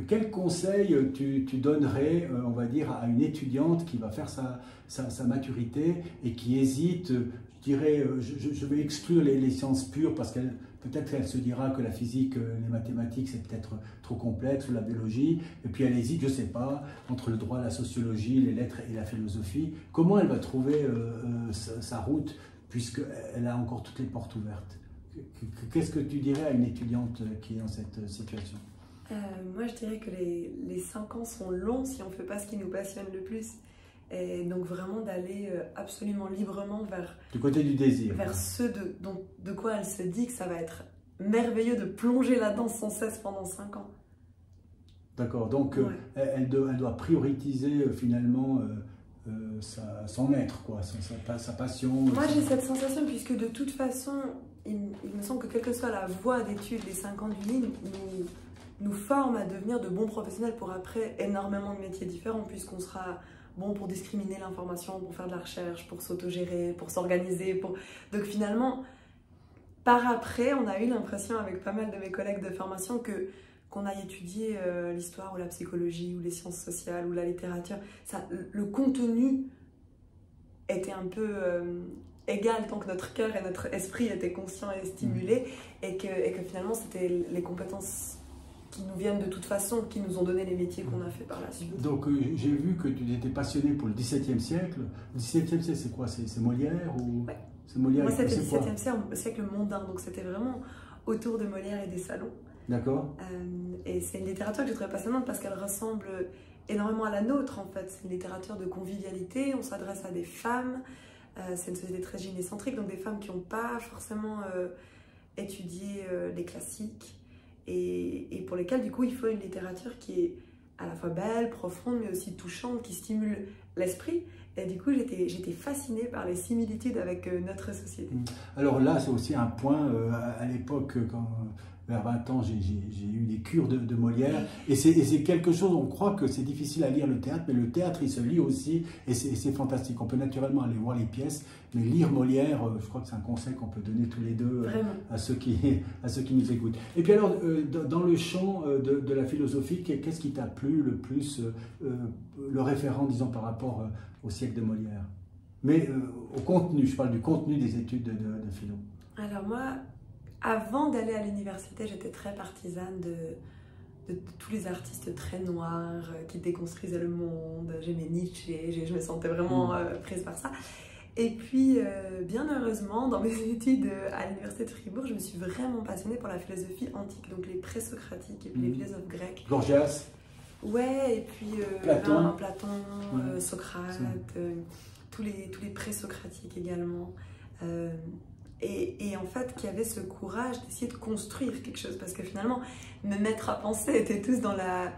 Quel conseil tu donnerais, on va dire, à une étudiante qui va faire sa maturité et qui hésite, je dirais, je vais exclure les sciences pures parce qu'elle peut-être qu'elle se dira que la physique, les mathématiques, c'est peut-être trop complexe, ou la biologie, et puis elle hésite, je ne sais pas, entre le droit, la sociologie, les lettres et la philosophie. Comment elle va trouver sa route, puisqu'elle a encore toutes les portes ouvertes? Qu'est-ce que tu dirais à une étudiante qui est dans cette situation? Moi, je dirais que les 5 ans sont longs si on ne fait pas ce qui nous passionne le plus. Et donc vraiment d'aller absolument librement vers... Du côté du désir. Vers ce de quoi elle se dit que ça va être merveilleux de plonger là-dedans sans cesse pendant 5 ans. D'accord, donc elle doit prioriser finalement son être, quoi, sa passion. Moi j'ai cette sensation puisque de toute façon, il me semble que quelle que soit la voie d'études, les 5 ans du livre nous forment à devenir de bons professionnels pour après énormément de métiers différents puisqu'on sera... bon pour discriminer l'information, pour faire de la recherche, pour s'autogérer, pour s'organiser. Donc finalement, par après, on a eu l'impression avec pas mal de mes collègues de formation qu'on aille étudier l'histoire ou la psychologie ou les sciences sociales ou la littérature. Le contenu était un peu égal tant que notre cœur et notre esprit étaient conscients et stimulés et que finalement c'était les compétences qui nous viennent de toute façon, qui nous ont donné les métiers qu'on a fait par la suite. Donc j'ai vu que tu étais passionné pour le XVIIe siècle. Le XVIIe siècle, c'est quoi? C'est Molière ou... Ouais. Molière. Moi, c'était le XVIIe siècle mondain, donc c'était vraiment autour de Molière et des salons. D'accord. Et c'est une littérature que je trouve passionnante parce qu'elle ressemble énormément à la nôtre, en fait. C'est une littérature de convivialité, on s'adresse à des femmes, c'est une société très gynécentrique, donc des femmes qui n'ont pas forcément étudié les classiques. Et pour lesquels, du coup, il faut une littérature qui est à la fois belle, profonde, mais aussi touchante, qui stimule l'esprit. Et du coup, j'étais fascinée par les similitudes avec notre société. Alors là, c'est aussi un point, à l'époque, vers 20 ans, j'ai eu des cures de Molière. Et c'est quelque chose, on croit que c'est difficile à lire le théâtre, mais le théâtre, il se lit aussi, et c'est fantastique. On peut naturellement aller voir les pièces, mais lire Molière, je crois que c'est un conseil qu'on peut donner tous les deux à ceux qui nous écoutent. Et puis alors, dans le champ de la philosophie, qu'est-ce qui t'a plu le plus, le référent, disons, par rapport au siècle de Molière? Mais au contenu, je parle du contenu des études de philo. Alors moi, avant d'aller à l'université, j'étais très partisane tous les artistes très noirs qui déconstruisaient le monde. J'aimais Nietzsche, je me sentais vraiment prise par ça. Et puis, bien heureusement, dans mes études à l'université de Fribourg, je me suis vraiment passionnée pour la philosophie antique, donc les présocratiques et puis les philosophes grecs. Gorgias. Ouais, et puis Platon, Socrate, tous les présocratiques également. Et en fait, qui avait ce courage d'essayer de construire quelque chose, parce que finalement, me mettre à penser était tous dans la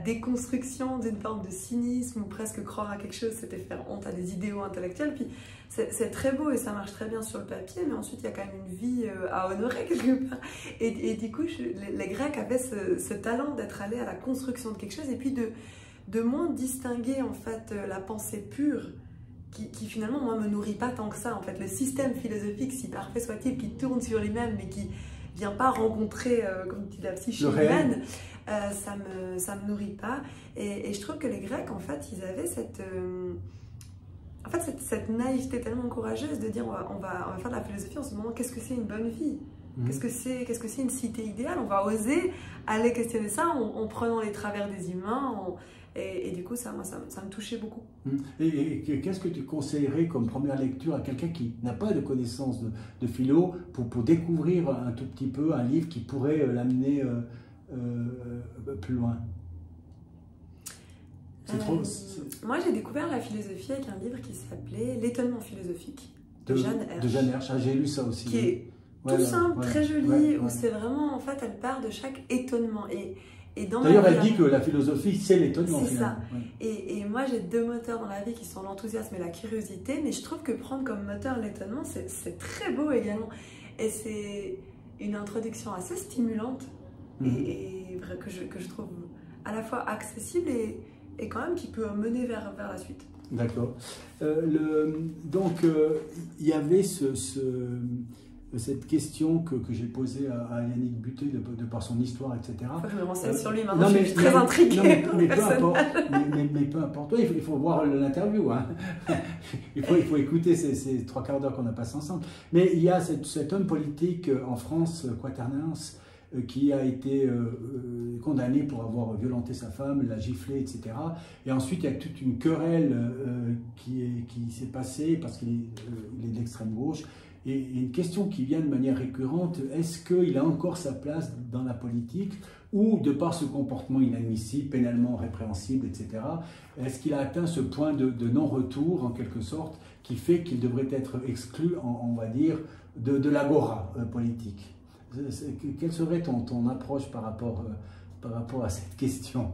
déconstruction d'une forme de cynisme, ou presque croire à quelque chose, c'était faire honte à des idéaux intellectuels. Puis c'est très beau et ça marche très bien sur le papier, mais ensuite il y a quand même une vie à honorer quelque part. Et du coup, les Grecs avaient ce talent d'être allés à la construction de quelque chose, et puis de moins distinguer en fait la pensée pure, qui finalement, moi, me nourrit pas tant que ça. En fait, le système philosophique, si parfait soit-il, qui tourne sur lui-même, mais qui vient pas rencontrer, comme tu dis, la psyché humaine, ça me nourrit pas. Et je trouve que les Grecs, en fait, ils avaient cette naïveté tellement courageuse de dire on va faire de la philosophie en se demandant qu'est-ce que c'est une bonne vie, qu'est-ce que c'est une cité idéale. On va oser aller questionner ça en prenant les travers des humains. Et du coup, ça me touchait beaucoup. Et qu'est-ce que tu conseillerais comme première lecture à quelqu'un qui n'a pas de connaissance de philo pour découvrir un tout petit peu un livre qui pourrait l'amener plus loin? Moi, j'ai découvert la philosophie avec un livre qui s'appelait L'étonnement philosophique de Jeanne Hersch. De Jeanne Hersch, j'ai lu ça aussi. Qui est tout simple, très joli, où c'est vraiment, en fait, elle part de chaque étonnement. D'ailleurs, elle dit que la philosophie, c'est l'étonnement. C'est ça. Et moi, j'ai deux moteurs dans la vie qui sont l'enthousiasme et la curiosité, mais je trouve que prendre comme moteur l'étonnement, c'est très beau également. Et c'est une introduction assez stimulante et que je trouve à la fois accessible et quand même qui peut mener vers la suite. D'accord. Donc, il y avait cette question que j'ai posée à Yannick Buté de par son histoire, etc. Je me renseigne sur lui maintenant, je suis très intriguée. Mais peu importe. Mais peu importe. Il faut voir l'interview. Hein. il faut écouter ces 3/4 d'heure qu'on a passé ensemble. Mais il y a cet homme politique en France, Quaternens, qui a été condamné pour avoir violenté sa femme, l'a giflé, etc. Et ensuite, il y a toute une querelle qui s'est passée parce qu'il est d'extrême gauche. Et une question qui vient de manière récurrente, est-ce qu'il a encore sa place dans la politique ou, de par ce comportement inadmissible, pénalement répréhensible, etc., est-ce qu'il a atteint ce point de non-retour, en quelque sorte, qui fait qu'il devrait être exclu, on va dire, de l'agora politique? Quelle serait ton approche par rapport à cette question?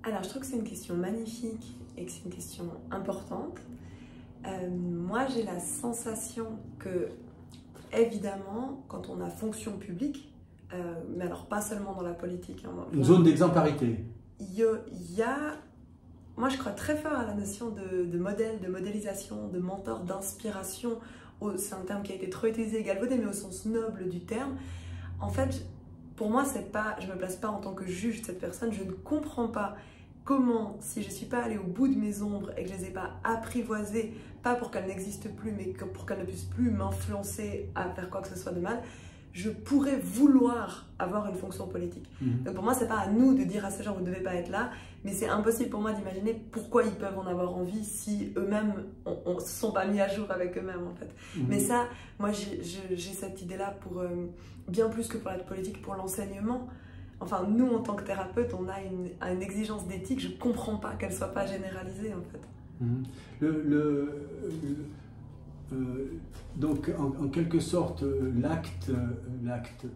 Alors, je trouve que c'est une question magnifique et que c'est une question importante. Moi, j'ai la sensation que, évidemment, quand on a fonction publique, mais alors pas seulement dans la politique. Hein, une zone d'exemplarité. Moi, je crois très fort à la notion de modèle, de modélisation, de mentor, d'inspiration. C'est un terme qui a été trop utilisé et galvaudé, mais au sens noble du terme. En fait, pour moi, je ne me place pas en tant que juge de cette personne. Je ne comprends pas comment, si je ne suis pas allée au bout de mes ombres et que je ne les ai pas apprivoisées, pas pour qu'elles n'existent plus, mais pour qu'elles ne puissent plus m'influencer à faire quoi que ce soit de mal, je pourrais vouloir avoir une fonction politique. Donc pour moi, ce n'est pas à nous de dire à ces gens, vous ne devez pas être là, mais c'est impossible pour moi d'imaginer pourquoi ils peuvent en avoir envie si eux-mêmes ne se sont pas mis à jour avec eux-mêmes, en fait. Mais ça, moi, j'ai cette idée-là pour bien plus que pour la politique, pour l'enseignement. Enfin, nous, en tant que thérapeute, on a une exigence d'éthique, je ne comprends pas qu'elle ne soit pas généralisée, en fait. Donc, en quelque sorte, l'acte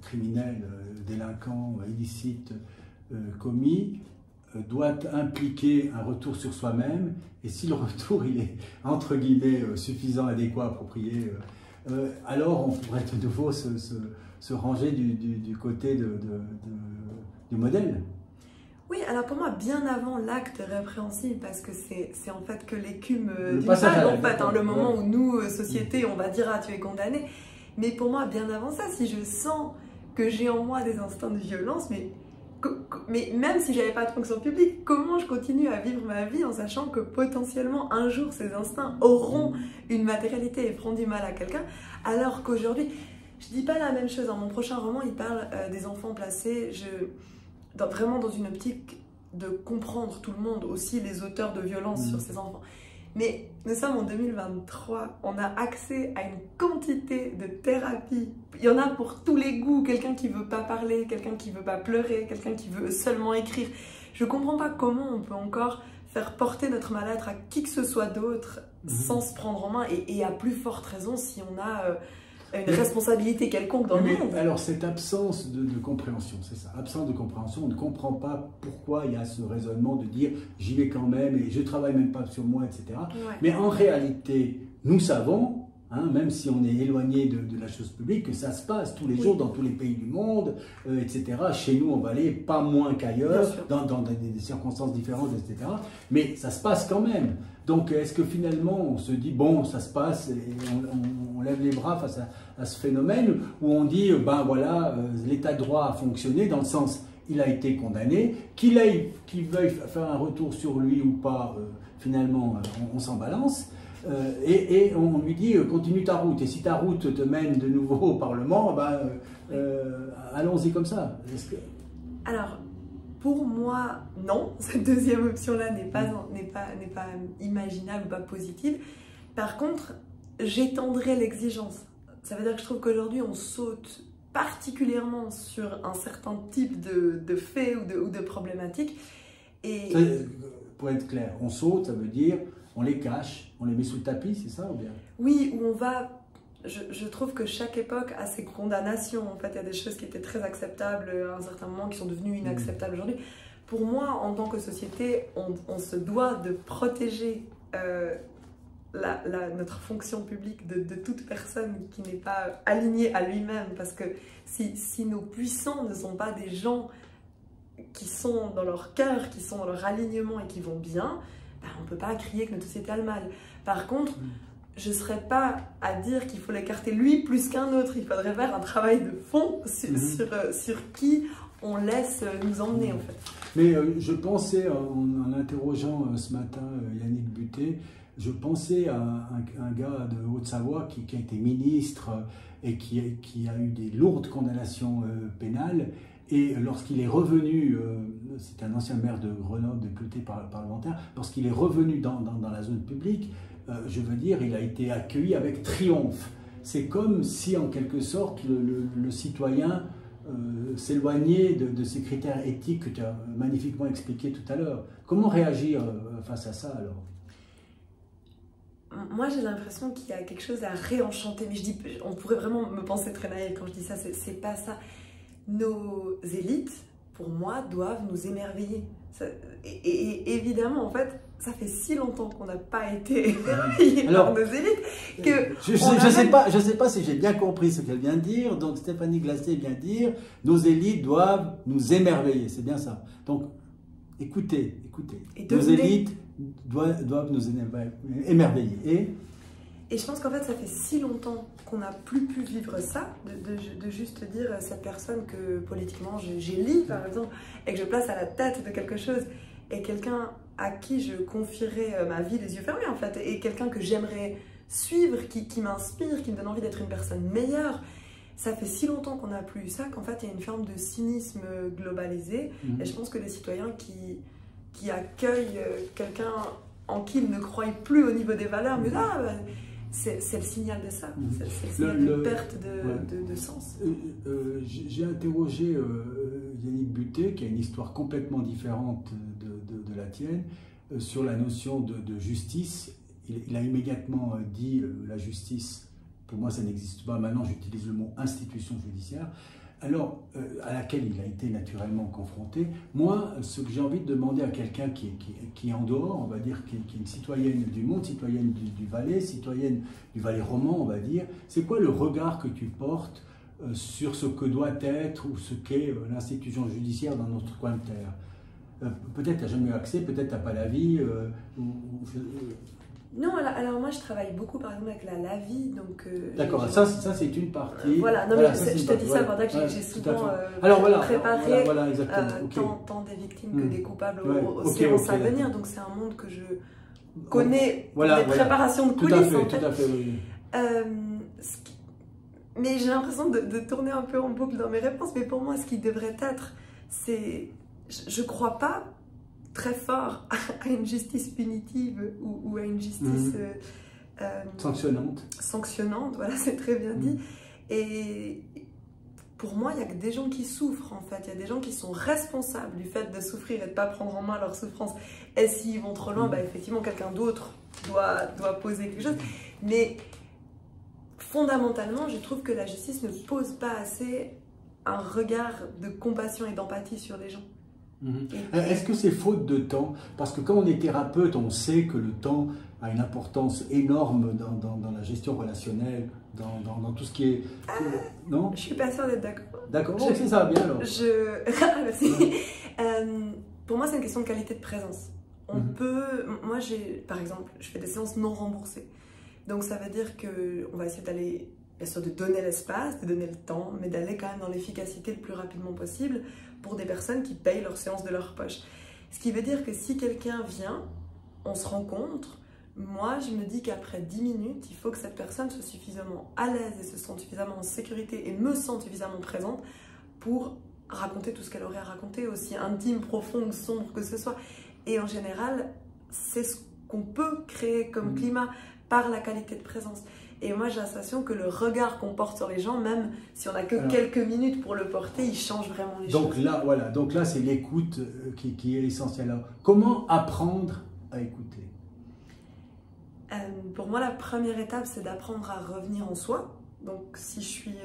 criminel, délinquant, illicite, commis, doit impliquer un retour sur soi-même, et si le retour il est, entre guillemets, suffisant, adéquat, approprié, alors on pourrait de nouveau se ranger du côté du modèle. Oui, alors pour moi, bien avant l'acte répréhensible, parce que c'est en fait que l'écume du mal, en fait, hein, le moment où nous, société, on va dire « ah, tu es condamné ». Mais pour moi, bien avant ça, si je sens que j'ai en moi des instincts de violence, mais même si j'avais pas de fonction publique, comment je continue à vivre ma vie en sachant que potentiellement un jour ces instincts auront une matérialité et feront du mal à quelqu'un, alors qu'aujourd'hui, Je dis pas la même chose. Dans mon prochain roman, il parle des enfants placés, vraiment dans une optique de comprendre tout le monde, aussi les auteurs de violence sur ces enfants. Mais nous sommes en 2023, on a accès à une quantité de thérapies. Il y en a pour tous les goûts, quelqu'un qui veut pas parler, quelqu'un qui veut pas pleurer, quelqu'un qui veut seulement écrire. Je comprends pas comment on peut encore faire porter notre mal-être à qui que ce soit d'autre sans se prendre en main, et à plus forte raison si on a une responsabilité quelconque dans le monde. Alors cette absence de compréhension, c'est ça, absence de compréhension, on ne comprend pas pourquoi il y a ce raisonnement de dire j'y vais quand même et je travaille même pas sur moi, etc. Ouais. Mais en réalité, nous savons, même si on est éloigné de la chose publique, que ça se passe tous les jours dans tous les pays du monde, etc. Chez nous, on va aller pas moins qu'ailleurs, dans des circonstances différentes, etc. Mais ça se passe quand même. Donc, est-ce que finalement, on se dit, bon, ça se passe, et on lève les bras face à ce phénomène, où on dit, ben voilà, l'état de droit a fonctionné, dans le sens, il a été condamné, qu'il veuille faire un retour sur lui ou pas, finalement, on s'en balance. Et on lui dit continue ta route, et si ta route te mène de nouveau au Parlement, allons-y comme ça. Alors, pour moi, non, cette deuxième option-là n'est pas imaginable ou pas positive. Par contre, j'étendrai l'exigence. Ça veut dire que je trouve qu'aujourd'hui, on saute particulièrement sur un certain type de faits ou de problématiques. Et... Pour être clair, on saute, ça veut dire on les cache, on les met sous le tapis, c'est ça ou bien? Oui, où on va... Je trouve que chaque époque a ses condamnations. En fait, il y a des choses qui étaient très acceptables à un certain moment qui sont devenues inacceptables aujourd'hui. Pour moi, en tant que société, on se doit de protéger notre fonction publique de toute personne qui n'est pas alignée à lui-même. Parce que si nos puissants ne sont pas des gens qui sont dans leur cœur, qui sont dans leur alignement et qui vont bien, on ne peut pas crier que notre société a le mal. Par contre, je ne serais pas à dire qu'il faut l'écarter lui plus qu'un autre. Il faudrait faire un travail de fond sur qui on laisse nous emmener en fait. Mais je pensais, en interrogeant ce matin Yannick Buté, je pensais à un gars de Haute-Savoie qui a été ministre et qui a eu des lourdes condamnations pénales. Et lorsqu'il est revenu, c'était un ancien maire de Grenoble, député parlementaire, lorsqu'il est revenu dans la zone publique, je veux dire, il a été accueilli avec triomphe. C'est comme si, en quelque sorte, le citoyen s'éloignait de ces critères éthiques que tu as magnifiquement expliqués tout à l'heure. Comment réagir face à ça, alors? Moi, j'ai l'impression qu'il y a quelque chose à réenchanter. Mais je dis, on pourrait vraiment me penser très naïve quand je dis ça, c'est pas ça. Nos élites, pour moi, doivent nous émerveiller. Et évidemment, en fait, ça fait si longtemps qu'on n'a pas été émerveillés par nos élites que... Je sais pas si j'ai bien compris ce qu'elle vient de dire. Donc, Stéphanie Glacé vient de dire, nos élites doivent nous émerveiller. C'est bien ça. Donc, écoutez. Nos élites doivent nous émerveiller. Et je pense qu'en fait, ça fait si longtemps qu'on n'a plus pu vivre ça, de juste dire cette personne que politiquement j'élis, par exemple, et que je place à la tête de quelque chose, et quelqu'un à qui je confierais ma vie les yeux fermés, en fait, et quelqu'un que j'aimerais suivre, qui m'inspire, qui me donne envie d'être une personne meilleure. Ça fait si longtemps qu'on n'a plus eu ça qu'en fait, il y a une forme de cynisme globalisé, et je pense que les citoyens qui accueillent quelqu'un en qui ils ne croient plus au niveau des valeurs, mais là... C'est le signal de ça, c'est le signal de perte de sens. J'ai interrogé Yannick Buté, qui a une histoire complètement différente de la tienne, sur la notion de justice. Il a immédiatement dit la justice, pour moi ça n'existe pas, maintenant j'utilise le mot institution judiciaire, alors à laquelle il a été naturellement confronté. Moi, ce que j'ai envie de demander à quelqu'un qui est en dehors, on va dire, qui est une citoyenne du monde, citoyenne du Valais, citoyenne du Valais roman, on va dire, c'est quoi le regard que tu portes sur ce que doit être ou ce qu'est l'institution judiciaire dans notre coin de terre? Peut-être tu n'as jamais eu accès, peut-être tu n'as pas l'avis. Non, alors moi je travaille beaucoup par exemple avec la LAVI, donc... D'accord, ça c'est une partie... voilà, non mais je te dis ça pendant que j'ai souvent préparé tant des victimes que des coupables aux séances à venir, donc c'est un monde que je connais, des préparations de coulisses en fait. Tout à fait, oui. Mais j'ai l'impression de tourner un peu en boucle dans mes réponses. Mais pour moi, ce qui devrait être, c'est... Je ne crois pas très fort à une justice punitive ou à une justice... sanctionnante, voilà, c'est très bien dit. Et pour moi, il n'y a que des gens qui souffrent, en fait. Il y a des gens qui sont responsables du fait de souffrir et de ne pas prendre en main leur souffrance. Et s'ils vont trop loin, bah, effectivement, quelqu'un d'autre doit poser quelque chose. Mais fondamentalement, je trouve que la justice ne pose pas assez un regard de compassion et d'empathie sur les gens. Est-ce que c'est faute de temps? Parce que quand on est thérapeute, on sait que le temps a une importance énorme dans la gestion relationnelle, dans tout ce qui est... non? Je suis pas sûre d'être d'accord. D'accord, bon, c'est ça, bien alors. Pour moi, c'est une question de qualité de présence. On peut... Moi, par exemple, je fais des séances non remboursées. Donc, ça veut dire qu'on va essayer d'aller, bien sûr, de donner l'espace, de donner le temps, mais d'aller quand même dans l'efficacité le plus rapidement possible pour des personnes qui payent leurs séances de leur poche. Ce qui veut dire que si quelqu'un vient, on se rencontre, moi je me dis qu'après 10 minutes, il faut que cette personne soit suffisamment à l'aise et se sente suffisamment en sécurité et me sente suffisamment présente pour raconter tout ce qu'elle aurait à raconter, aussi intime, profond ou sombre que ce soit. Et en général, c'est ce qu'on peut créer comme climat par la qualité de présence. Et moi, j'ai l'impression que le regard qu'on porte sur les gens, même si on n'a que quelques minutes pour le porter, il change vraiment les choses. Là, voilà. Donc là, c'est l'écoute qui est essentielle. Comment apprendre à écouter? Pour moi, la première étape, c'est d'apprendre à revenir en soi. Donc, si je suis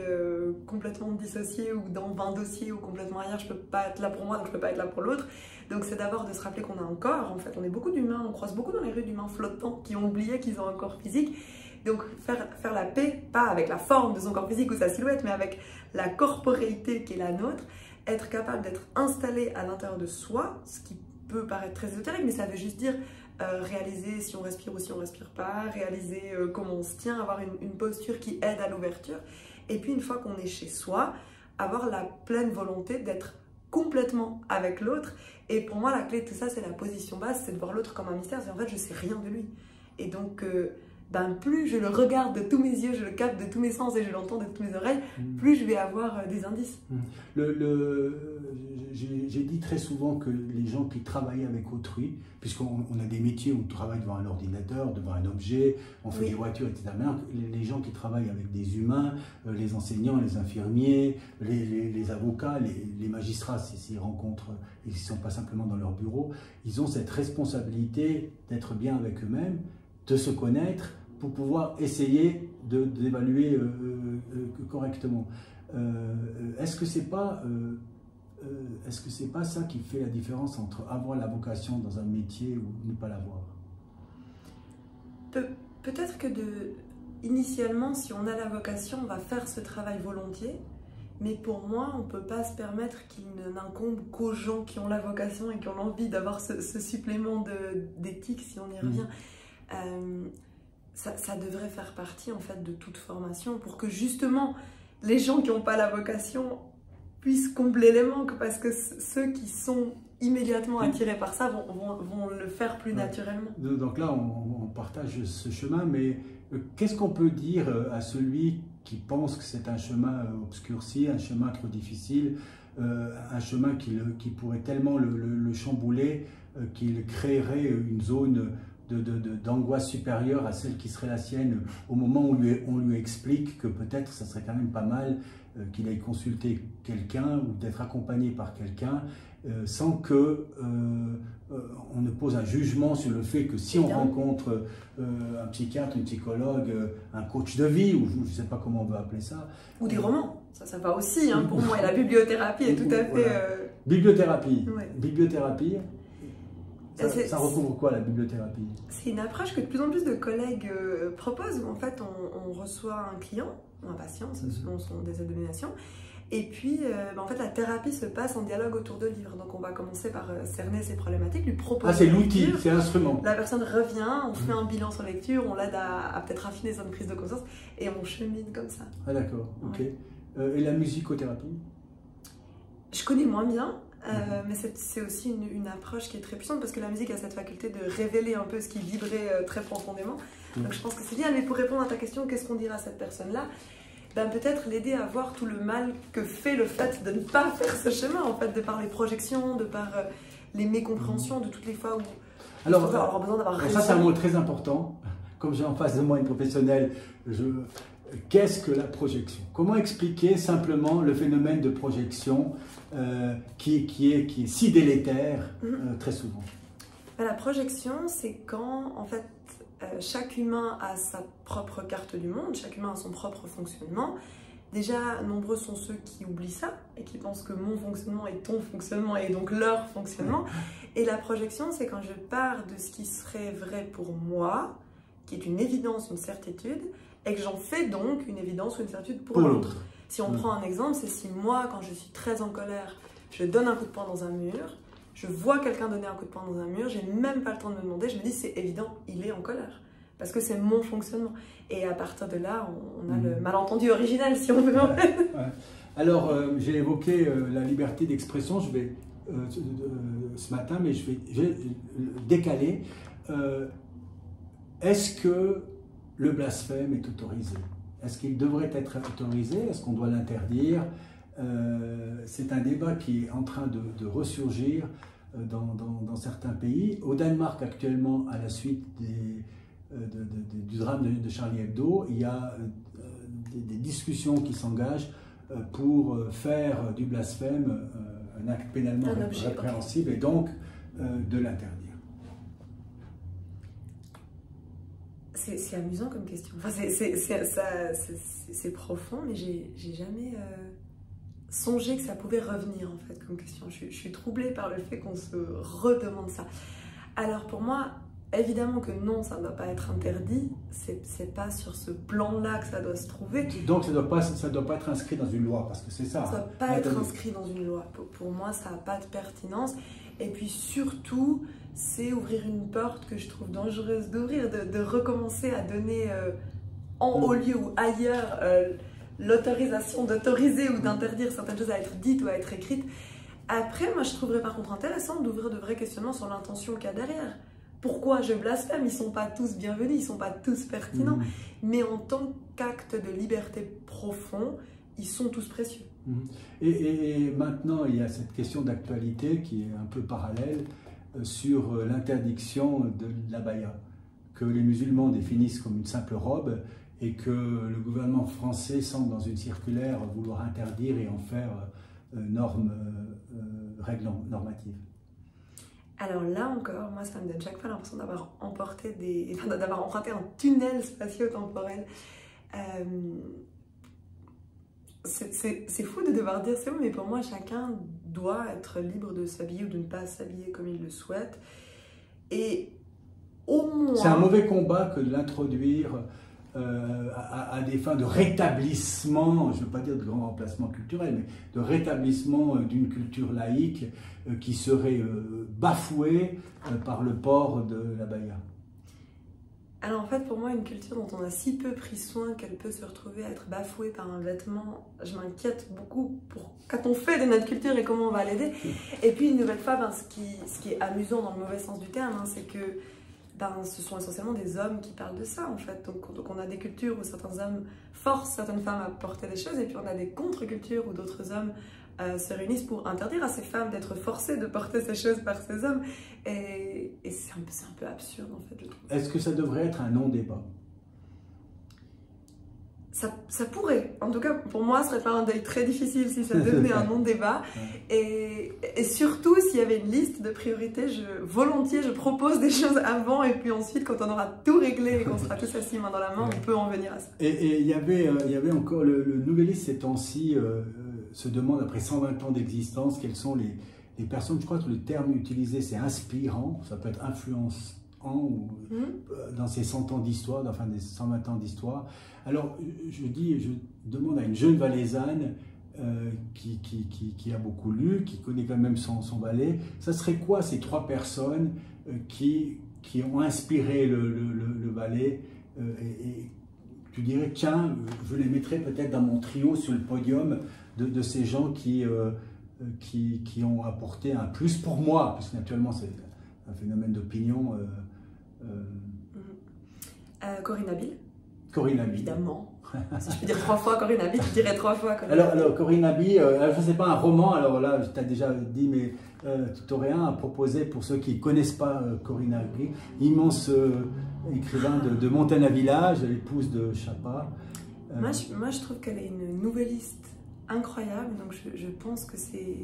complètement dissociée ou dans 20 dossiers ou complètement ailleurs, je ne peux pas être là pour moi, donc je ne peux pas être là pour l'autre. Donc, c'est d'abord de se rappeler qu'on a un corps. En fait, on est beaucoup d'humains, on croise beaucoup dans les rues d'humains flottants qui ont oublié qu'ils ont un corps physique. Donc, faire la paix, pas avec la forme de son corps physique ou sa silhouette, mais avec la corporéité qui est la nôtre, être capable d'être installé à l'intérieur de soi, ce qui peut paraître très ésotérique, mais ça veut juste dire réaliser si on respire ou si on ne respire pas, réaliser comment on se tient, avoir une posture qui aide à l'ouverture. Et puis, une fois qu'on est chez soi, avoir la pleine volonté d'être complètement avec l'autre. Et pour moi, la clé de tout ça, c'est la position basse, c'est de voir l'autre comme un mystère. C'est en fait, je ne sais rien de lui. Et donc... plus je le regarde de tous mes yeux, je le capte de tous mes sens et je l'entends de toutes mes oreilles, plus je vais avoir des indices. J'ai dit très souvent que les gens qui travaillent avec autrui, puisqu'on a des métiers où on travaille devant un ordinateur, devant un objet, on fait des voitures, etc. Mais les gens qui travaillent avec des humains, les enseignants, les infirmiers, les avocats, les magistrats, s'ils rencontrent, ils ne sont pas simplement dans leur bureau, ils ont cette responsabilité d'être bien avec eux-mêmes, de se connaître pour pouvoir essayer d'évaluer correctement. Est-ce que c'est pas ça qui fait la différence entre avoir la vocation dans un métier ou ne pas l'avoir? Peut-être que initialement, si on a la vocation, on va faire ce travail volontiers. Mais pour moi, on ne peut pas se permettre qu'il n'incombe qu'aux gens qui ont la vocation et qui ont l'envie d'avoir ce supplément d'éthique, si on y revient. Ça devrait faire partie en fait de toute formation pour que justement les gens qui n'ont pas la vocation puissent combler les manques, parce que ceux qui sont immédiatement attirés par ça vont le faire plus naturellement. Donc là on partage ce chemin, mais qu'est-ce qu'on peut dire à celui qui pense que c'est un chemin obscurci, un chemin trop difficile, un chemin qui pourrait tellement le chambouler qu'il créerait une zone d'angoisse supérieure à celle qui serait la sienne au moment où on lui explique que peut-être ça serait quand même pas mal qu'il aille consulter quelqu'un ou d'être accompagné par quelqu'un sans que on ne pose un jugement sur le fait que si on rencontre un psychiatre, une psychologue, un coach de vie, ou je ne sais pas comment on veut appeler ça. Ou des romans, ça va aussi, hein, pour moi, et la bibliothérapie est tout à fait... Voilà. Bibliothérapie. Ouais. Bibliothérapie. Ça recouvre quoi la bibliothérapie? C'est une approche que de plus en plus de collègues proposent, où en fait on reçoit un client, ou un patient, selon son désir de domination, et puis en fait la thérapie se passe en dialogue autour de livres. Donc on va commencer par cerner ses problématiques, lui proposer... Ah, c'est l'outil, c'est l'instrument. La personne revient, on fait un bilan sur lecture, on l'aide à peut-être affiner son prise de conscience, et on chemine comme ça. Ah d'accord, ok. Et la musicothérapie? Je connais moins bien. Mais c'est aussi une approche qui est très puissante, parce que la musique a cette faculté de révéler un peu ce qui vibrait très profondément. Donc je pense que c'est bien. Mais pour répondre à ta question, qu'est-ce qu'on dirait à cette personne-là? ben, peut-être l'aider à voir tout le mal que fait le fait de ne pas faire ce chemin, en fait, de par les projections, de par les mécompréhensions, de toutes les fois où alors, on va avoir besoin d'avoir ça c'est un mot très important. Comme j'ai en face de moi une professionnelle, qu'est-ce que la projection? Comment expliquer simplement le phénomène de projection qui est si délétère très souvent? La projection, c'est quand, en fait, chaque humain a sa propre carte du monde, chaque humain a son propre fonctionnement. Déjà, nombreux sont ceux qui oublient ça et qui pensent que mon fonctionnement est ton fonctionnement et donc leur fonctionnement. Et la projection, c'est quand je pars de ce qui serait vrai pour moi, qui est une évidence, une certitude, et que j'en fais donc une évidence ou une certitude pour l'autre. Si on prend un exemple, c'est si moi, quand je suis très en colère, je donne un coup de poing dans un mur, je vois quelqu'un donner un coup de poing dans un mur, j'ai même pas le temps de me demander, je me dis c'est évident, il est en colère. Parce que c'est mon fonctionnement. Et à partir de là, on a le malentendu original, si on veut. Ouais. Alors, j'ai évoqué la liberté d'expression, je vais, ce matin, mais je vais décaler. Est-ce que le blasphème est autorisé? Est-ce qu'il devrait être autorisé? Est-ce qu'on doit l'interdire? C'est un débat qui est en train de ressurgir dans certains pays. Au Danemark, actuellement, à la suite du drame de Charlie Hebdo, il y a des discussions qui s'engagent pour faire du blasphème un acte pénalement répréhensible et donc de l'interdire. C'est amusant comme question. Enfin, c'est profond, mais j'ai jamais songé que ça pouvait revenir en fait comme question. Je suis troublée par le fait qu'on se redemande ça. Alors pour moi, évidemment que non, ça ne doit pas être interdit. C'est pas sur ce plan-là que ça doit se trouver. Donc ça doit pas être inscrit dans une loi, parce que c'est ça. Ça ne doit pas être inscrit dans une loi. Pour moi, ça n'a pas de pertinence. Et puis surtout, c'est ouvrir une porte que je trouve dangereuse d'ouvrir, de recommencer à donner en haut lieu ou ailleurs l'autorisation d'autoriser ou d'interdire certaines choses à être dites ou à être écrites. Après, moi, je trouverais par contre intéressant d'ouvrir de vrais questionnements sur l'intention qu'il y a derrière. Pourquoi je blasphème? Ils ne sont pas tous bienvenus, ils ne sont pas tous pertinents. Mais en tant qu'acte de liberté profond, ils sont tous précieux. Et maintenant, il y a cette question d'actualité qui est un peu parallèle sur l'interdiction de l'abaya, que les musulmans définissent comme une simple robe et que le gouvernement français semble dans une circulaire vouloir interdire et en faire règle normative. Alors là encore, moi ça me donne chaque fois l'impression d'avoir d'avoir emprunté un tunnel spatio-temporel. C'est fou de devoir dire ça, mais pour moi, chacun doit être libre de s'habiller ou de ne pas s'habiller comme il le souhaite. Et au moins... C'est un mauvais combat que de l'introduire à des fins de rétablissement, je ne veux pas dire de grand remplacement culturel, mais de rétablissement d'une culture laïque qui serait bafouée par le port de l'abaya. Alors en fait, pour moi, une culture dont on a si peu pris soin qu'elle peut se retrouver à être bafouée par un vêtement, je m'inquiète beaucoup pour qu'a-t-on fait de notre culture et comment on va l'aider. Et puis une nouvelle fois, ce qui est amusant dans le mauvais sens du terme, c'est que ce sont essentiellement des hommes qui parlent de ça en fait. Donc on a des cultures où certains hommes forcent certaines femmes à porter des choses et puis on a des contre-cultures où d'autres hommes se réunissent pour interdire à ces femmes d'être forcées de porter ces choses par ces hommes. Et c'est un peu absurde en fait, je trouve. Est-ce que ça devrait être un non-débat? Ça pourrait. En tout cas, pour moi, ce serait pas un deuil très difficile si ça devenait un non-débat. Et surtout, s'il y avait une liste de priorités, volontiers, je propose des choses avant et puis ensuite, quand on aura tout réglé et qu'on sera tous assis main dans la main, on peut en venir à ça. Et il y avait encore, le Nouvelliste ces temps-ci se demande, après 120 ans d'existence, quelles sont les personnes, je crois que le terme utilisé, c'est inspirant, ça peut être influençant, ou dans ces 100 ans d'histoire, enfin des 120 ans d'histoire. Alors, je demande à une jeune valaisanne qui a beaucoup lu, qui connaît quand même son Valais, ça serait quoi ces 3 personnes qui ont inspiré le Valais et tu dirais, tiens, je les mettrais peut-être dans mon trio sur le podium de ces gens qui ont apporté un plus pour moi, parce que naturellement c'est un phénomène d'opinion. Corinne Nabil. Corinne Nabil. Évidemment. Si je peux dire 3 fois Corinne Haby, je dirais 3 fois Corinne Haby. Alors Corinne Haby, je ne sais pas, un roman, alors là, je t'ai déjà dit, mais tu n'aurais rien à proposer pour ceux qui ne connaissent pas Corinne Haby, immense écrivain de Montana Village, l'épouse de Chapa. Moi, je trouve qu'elle est une nouvelliste incroyable, donc je pense que c'est...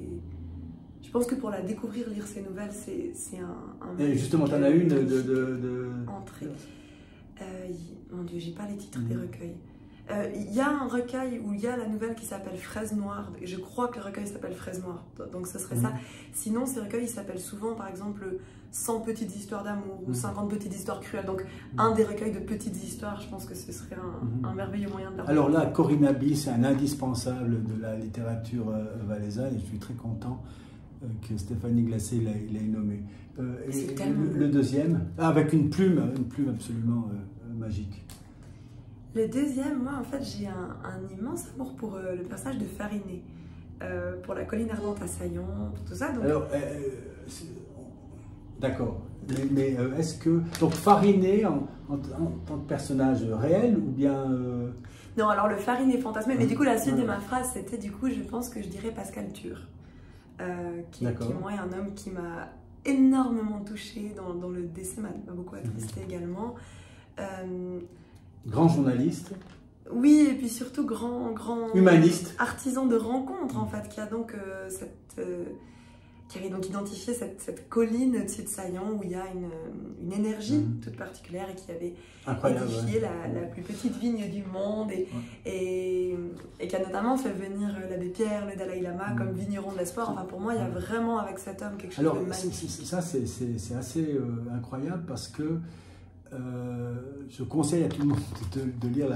Je pense que pour la découvrir, lire ses nouvelles, c'est un... Et justement, tu en as une Entrée. Mon Dieu, j'ai pas les titres des recueils. Il y a un recueil où il y a la nouvelle qui s'appelle Fraise Noire. Je crois que le recueil s'appelle Fraise Noire, donc ce serait ça. Sinon, ces recueils s'appellent souvent, par exemple, 100 petites histoires d'amour ou 50 petites histoires cruelles. Donc, un des recueils de petites histoires, je pense que ce serait un merveilleux moyen de la Alors là, Corinne Haby, c'est un indispensable de la littérature valaisanne et je suis très content que Stéphanie Glacé l'ait nommé. Le deuxième, avec une plume absolument magique. Le deuxième, moi en fait j'ai un immense amour pour le personnage de Fariné, pour la colline ardente à Saillon, pour tout ça. Donc... Alors, d'accord, mais est-ce que... Donc Fariné en tant que personnage réel ou bien... Non, alors le Fariné fantasmé, mais du coup la suite de ma phrase c'était du coup je pense que je dirais Pascal Thur, qui moi est un homme qui m'a énormément touchée dans le décès, m'a beaucoup attristé également. Grand journaliste. Oui, et puis surtout grand humaniste, artisan de rencontres en fait, qui a donc qui avait donc identifié cette colline au-dessus de Saillon où il y a une énergie toute particulière et qui avait édifié la plus petite vigne du monde et qui a notamment fait venir l'abbé Pierre, le Dalai Lama comme vigneron de l'espoir. Enfin pour moi il y a vraiment avec cet homme quelque chose de magnifique. Ça c'est assez incroyable parce que je conseille à tout le monde de lire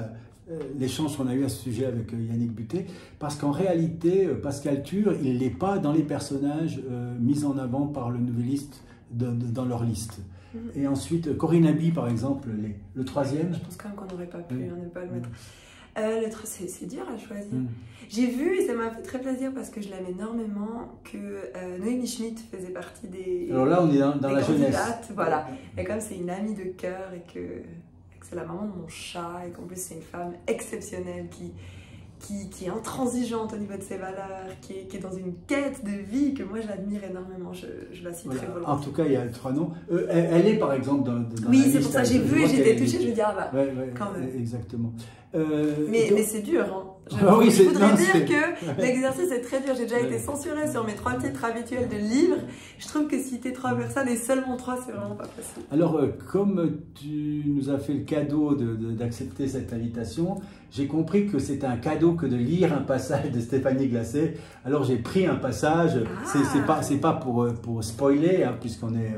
l'échange qu'on a eu à ce sujet avec Yannick Butet, parce qu'en réalité, Pascal Thur, il n'est pas dans les personnages mis en avant par le nouvelliste dans leur liste. Et ensuite, Corinne Haby, par exemple, le troisième. Je pense quand même qu'on n'aurait pas pu ne pas le mettre. C'est dur à choisir. J'ai vu, et ça m'a fait très plaisir parce que je l'aime énormément, que Noémie Schmidt faisait partie des... Alors là, on est dans la jeunesse. Voilà. Et comme c'est une amie de cœur et que c'est la maman de mon chat, et qu'en plus c'est une femme exceptionnelle qui est intransigeante au niveau de ses valeurs, qui est dans une quête de vie que moi j'admire énormément, je la cite très volontiers. En tout cas, il y a 3 noms. Elle est par exemple dans oui, c'est pour ça que j'ai vu et j'étais touchée, je me dis ah bah, quand même. Exactement. Mais c'est dur, hein. Je voudrais dire que l'exercice est très dur. J'ai déjà été censurée sur mes 3 titres habituels de livres. Je trouve que citer 3 personnes et seulement 3, c'est vraiment pas facile. Alors, comme tu nous as fait le cadeau d'accepter cette invitation, j'ai compris que c'était un cadeau que de lire un passage de Stéphanie Glacé. Alors j'ai pris un passage, c'est pas pour spoiler, hein, puisqu'on est...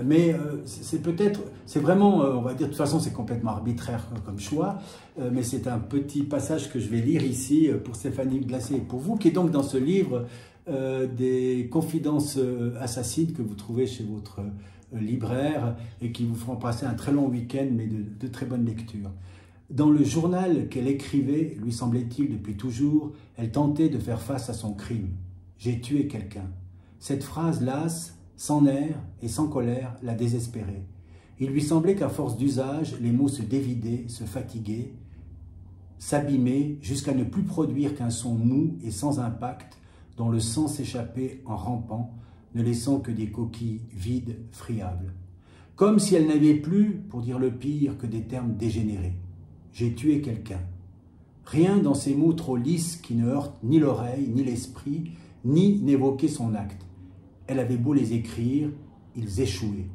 mais c'est vraiment, on va dire, de toute façon c'est complètement arbitraire comme choix, mais c'est un petit passage que je vais lire ici pour Stéphanie Glacé et pour vous, qui est donc dans ce livre des confidences assassines que vous trouvez chez votre libraire et qui vous feront passer un très long week-end, mais de très bonnes lectures. Dans le journal qu'elle écrivait, lui semblait-il depuis toujours, elle tentait de faire face à son crime. « J'ai tué quelqu'un ». Cette phrase lasse, sans nerfs et sans colère, la désespérait. Il lui semblait qu'à force d'usage, les mots se dévidaient, se fatiguaient, s'abîmaient jusqu'à ne plus produire qu'un son mou et sans impact, dont le sang s'échappait en rampant, ne laissant que des coquilles vides, friables. Comme si elle n'avait plus, pour dire le pire, que des termes dégénérés. J'ai tué quelqu'un. Rien dans ces mots trop lisses qui ne heurtent ni l'oreille, ni l'esprit, ni n'évoquaient son acte. Elle avait beau les écrire, ils échouaient.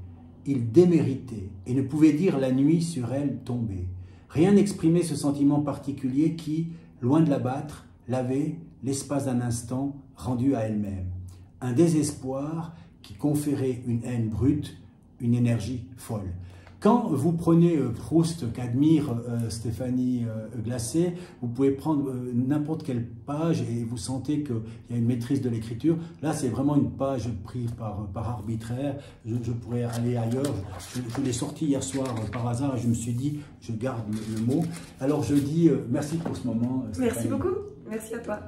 Ils déméritaient et ne pouvaient dire la nuit sur elle tombée. Rien n'exprimait ce sentiment particulier qui, loin de l'abattre, l'avait, l'espace d'un instant, rendue à elle-même. Un désespoir qui conférait une haine brute, une énergie folle. Quand vous prenez Proust, qu'admire Stéphanie Glacé, vous pouvez prendre n'importe quelle page et vous sentez qu'il y a une maîtrise de l'écriture. Là, c'est vraiment une page prise par arbitraire. Je pourrais aller ailleurs. Je l'ai sorti hier soir par hasard et je me suis dit, je garde le mot. Alors, je dis merci pour ce moment. Merci beaucoup. Merci à toi.